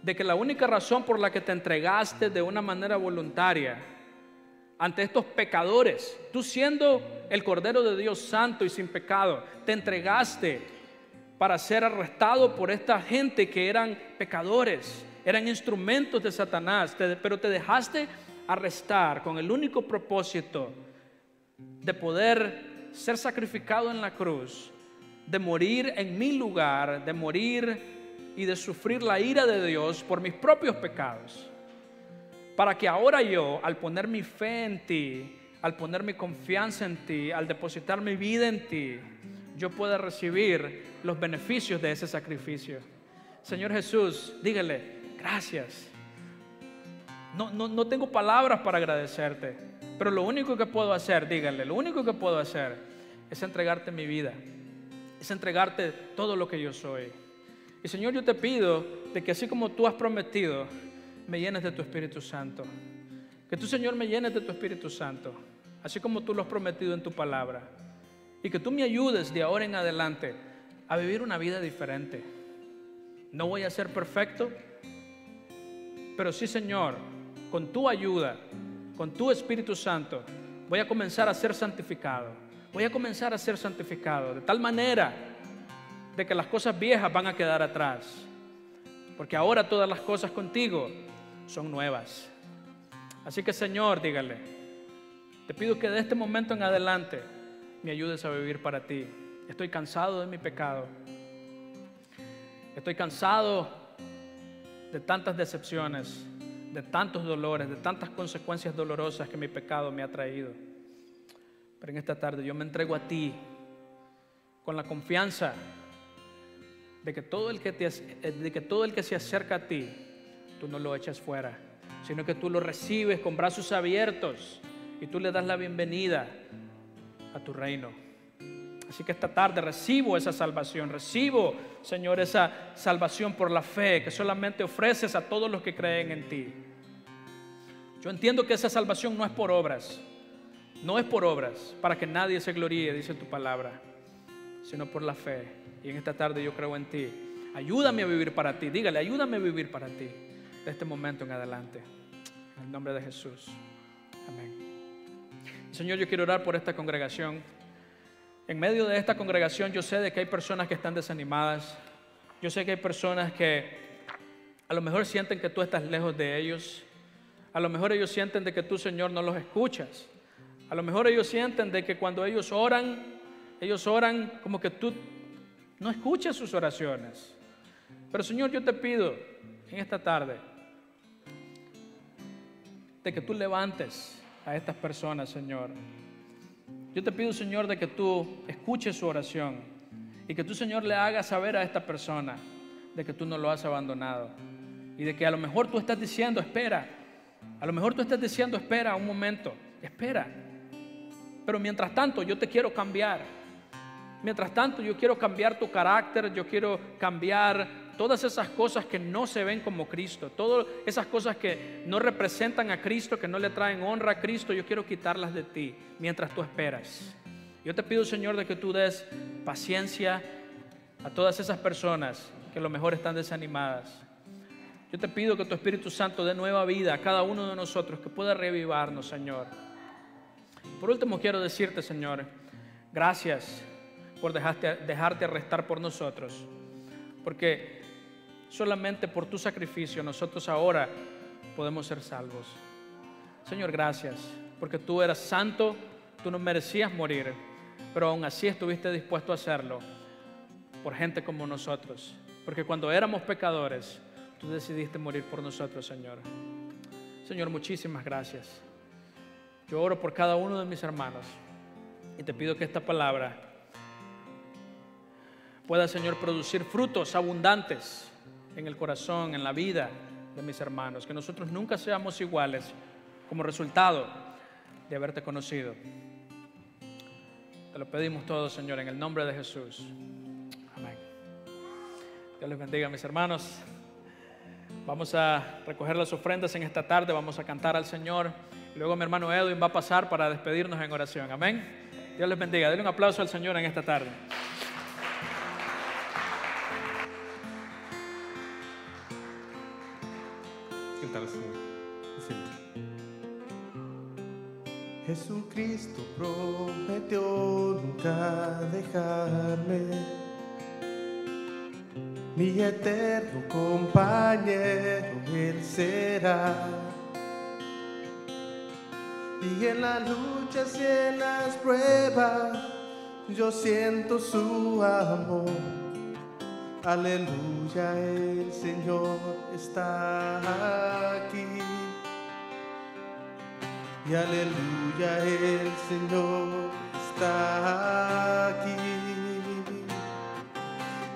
de que la única razón por la que te entregaste de una manera voluntaria ante estos pecadores, tú siendo el Cordero de Dios santo y sin pecado, te entregaste para ser arrestado por esta gente que eran pecadores, eran instrumentos de Satanás, pero te dejaste arrestar con el único propósito de poder ser sacrificado en la cruz, de morir en mi lugar, de morir y de sufrir la ira de Dios por mis propios pecados, para que ahora yo, al poner mi fe en ti, al poner mi confianza en ti, al depositar mi vida en ti, yo pueda recibir los beneficios de ese sacrificio. Señor Jesús, dígale: gracias. No tengo palabras para agradecerte, pero lo único que puedo hacer, dígale, lo único que puedo hacer es entregarte mi vida, es entregarte todo lo que yo soy. Y Señor, yo te pido de que así como tú has prometido, me llenes de tu Espíritu Santo. Que tú, Señor, me llenes de tu Espíritu Santo, así como tú lo has prometido en tu palabra. Y que tú me ayudes de ahora en adelante a vivir una vida diferente. No voy a ser perfecto, pero sí, Señor, con tu ayuda, con tu Espíritu Santo, voy a comenzar a ser santificado. Voy a comenzar a ser santificado de tal manera de que las cosas viejas van a quedar atrás, porque ahora todas las cosas contigo son nuevas. Así que, Señor, dígale, te pido que de este momento en adelante me ayudes a vivir para ti. Estoy cansado de mi pecado. Estoy cansado de tantas decepciones, de tantos dolores, de tantas consecuencias dolorosas que mi pecado me ha traído. Pero en esta tarde yo me entrego a ti con la confianza de que todo el que se acerca a ti, tú no lo echas fuera, sino que tú lo recibes con brazos abiertos y tú le das la bienvenida a tu reino. Así que esta tarde recibo esa salvación, recibo, Señor, esa salvación por la fe que solamente ofreces a todos los que creen en ti. Yo entiendo que esa salvación no es por obras, no es por obras, para que nadie se gloríe, dice tu palabra, sino por la fe. Y en esta tarde yo creo en ti. Ayúdame a vivir para ti. Dígale, ayúdame a vivir para ti de este momento en adelante. En el nombre de Jesús. Amén. Señor, yo quiero orar por esta congregación. En medio de esta congregación yo sé de que hay personas que están desanimadas. Yo sé que hay personas que a lo mejor sienten que tú estás lejos de ellos. A lo mejor ellos sienten de que tú, Señor, no los escuchas. A lo mejor ellos sienten de que cuando ellos oran como que tú no escuchas sus oraciones. Pero, Señor, yo te pido en esta tarde de que tú levantes a estas personas, Señor. Yo te pido, Señor, de que tú escuches su oración y que tú, Señor, le hagas saber a esta persona de que tú no lo has abandonado y de que a lo mejor tú estás diciendo, espera. A lo mejor tú estás diciendo, espera un momento, espera. Pero mientras tanto yo te quiero cambiar. Mientras tanto yo quiero cambiar tu carácter, yo quiero cambiar todas esas cosas que no se ven como Cristo, todas esas cosas que no representan a Cristo, que no le traen honra a Cristo, yo quiero quitarlas de ti mientras tú esperas. Yo te pido, Señor, de que tú des paciencia a todas esas personas que a lo mejor están desanimadas. Yo te pido que tu Espíritu Santo dé nueva vida a cada uno de nosotros, que pueda reavivarnos, Señor. Por último, quiero decirte, Señor, gracias por dejarte arrestar por nosotros, porque solamente por tu sacrificio nosotros ahora podemos ser salvos. Señor, gracias, porque tú eras santo, tú no merecías morir, pero aún así estuviste dispuesto a hacerlo por gente como nosotros, porque cuando éramos pecadores, tú decidiste morir por nosotros, Señor. Señor, muchísimas gracias. Yo oro por cada uno de mis hermanos y te pido que esta palabra pueda, Señor, producir frutos abundantes en el corazón, en la vida de mis hermanos, que nosotros nunca seamos iguales como resultado de haberte conocido. Te lo pedimos todo, Señor, en el nombre de Jesús. Amén. Dios les bendiga, mis hermanos. Vamos a recoger las ofrendas en esta tarde, vamos a cantar al Señor. Y luego mi hermano Edwin va a pasar para despedirnos en oración. Amén. Dios les bendiga. Denle un aplauso al Señor en esta tarde. Jesucristo prometió nunca dejarme, mi eterno compañero Él será. Y en las luchas y en las pruebas yo siento su amor. Aleluya, el Señor está aquí. Y aleluya, el Señor está aquí.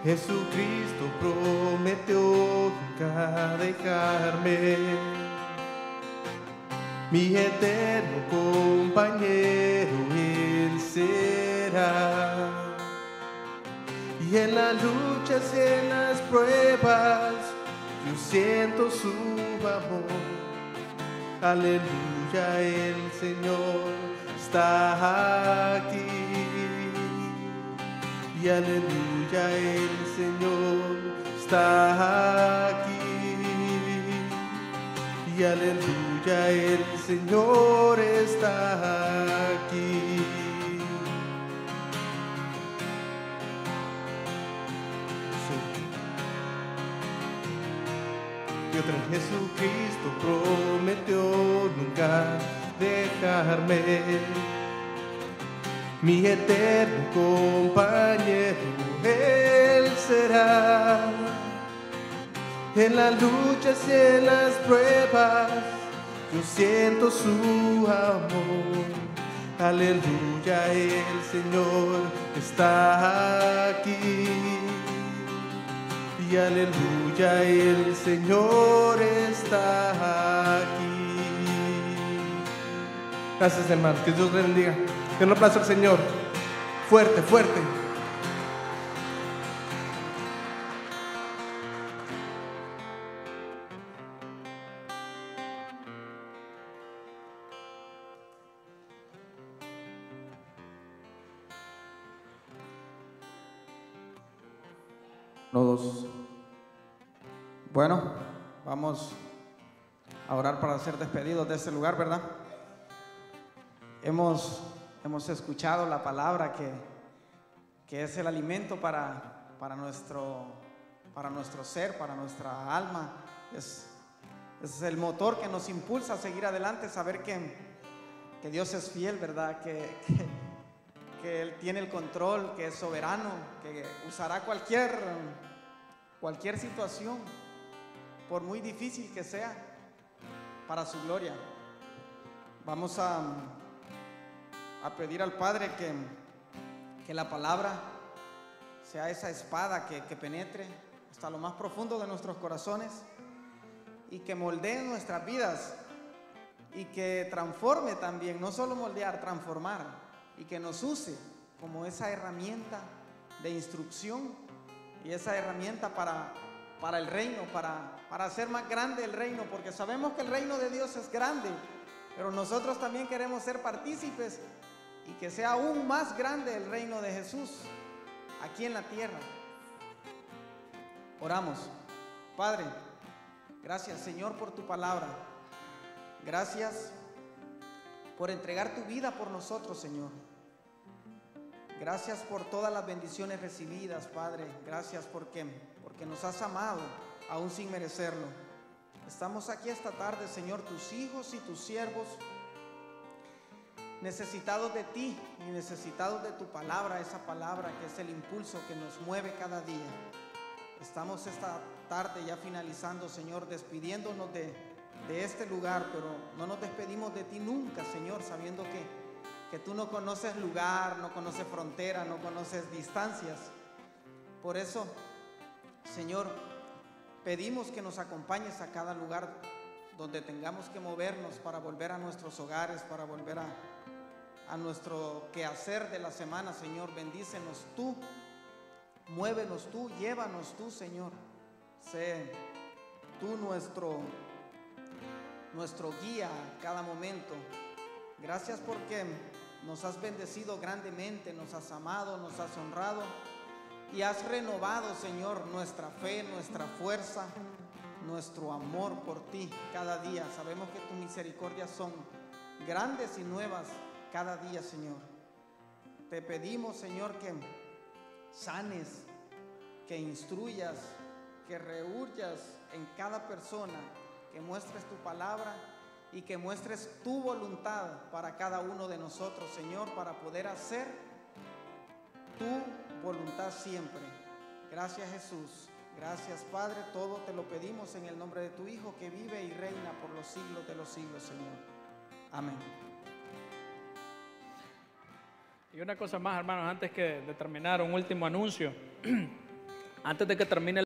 Jesucristo prometió nunca dejarme, mi eterno compañero Él será. Y en las luchas y en las pruebas yo siento su amor. Aleluya, el Señor está aquí. Y aleluya, el Señor está aquí. Y aleluya, el Señor está aquí. encuentro en Jesucristo, prometió nunca dejarme. Mi eterno compañero Él será. En las luchas y en las pruebas yo siento su amor. Aleluya, el Señor está aquí. Y aleluya, el Señor está aquí. Gracias, hermanos, que Dios les bendiga. Que un aplauso al Señor. Fuerte, fuerte. Todos. Bueno, vamos a orar para ser despedidos de este lugar, ¿verdad? Hemos escuchado la palabra que es el alimento para nuestro ser, para nuestra alma. Es el motor que nos impulsa a seguir adelante, saber que Dios es fiel, ¿verdad? Que Él tiene el control, que es soberano, que usará cualquier situación, por muy difícil que sea, para su gloria. Vamos a pedir al Padre que la palabra sea esa espada que penetre hasta lo más profundo de nuestros corazones y que moldee nuestras vidas y que transforme también, no solo moldear, transformar, y que nos use como esa herramienta de instrucción y esa herramienta para el reino, para hacer más grande el reino, porque sabemos que el reino de Dios es grande, pero nosotros también queremos ser partícipes y que sea aún más grande el reino de Jesús aquí en la tierra. Oramos. Padre, gracias, Señor, por tu palabra. Gracias por entregar tu vida por nosotros, Señor. Gracias por todas las bendiciones recibidas, Padre. Gracias porque nos has amado aún sin merecerlo. Estamos aquí esta tarde, Señor, tus hijos y tus siervos, necesitados de ti y necesitados de tu palabra, esa palabra que es el impulso que nos mueve cada día. Estamos esta tarde ya finalizando, Señor, despidiéndonos de este lugar, pero no nos despedimos de ti nunca, Señor, sabiendo que tú no conoces lugar, no conoces frontera, no conoces distancias. Por eso, Señor, pedimos que nos acompañes a cada lugar donde tengamos que movernos para volver a nuestros hogares, para volver a nuestro quehacer de la semana, Señor. Bendícenos tú, muévenos tú, llévanos tú, Señor. Sé tú nuestro guía a cada momento. Gracias porque nos has bendecido grandemente, nos has amado, nos has honrado y has renovado, Señor, nuestra fe, nuestra fuerza, nuestro amor por ti cada día. Sabemos que tus misericordias son grandes y nuevas cada día, Señor. Te pedimos, Señor, que sanes, que instruyas, que rehuyas en cada persona, que muestres tu palabra y que muestres tu voluntad para cada uno de nosotros, Señor, para poder hacer tu voluntad siempre. Gracias, Jesús. Gracias, Padre. Todo te lo pedimos en el nombre de tu Hijo, que vive y reina por los siglos de los siglos, Señor. Amén. Y una cosa más, hermanos, antes de terminar, un último anuncio. Antes de que termine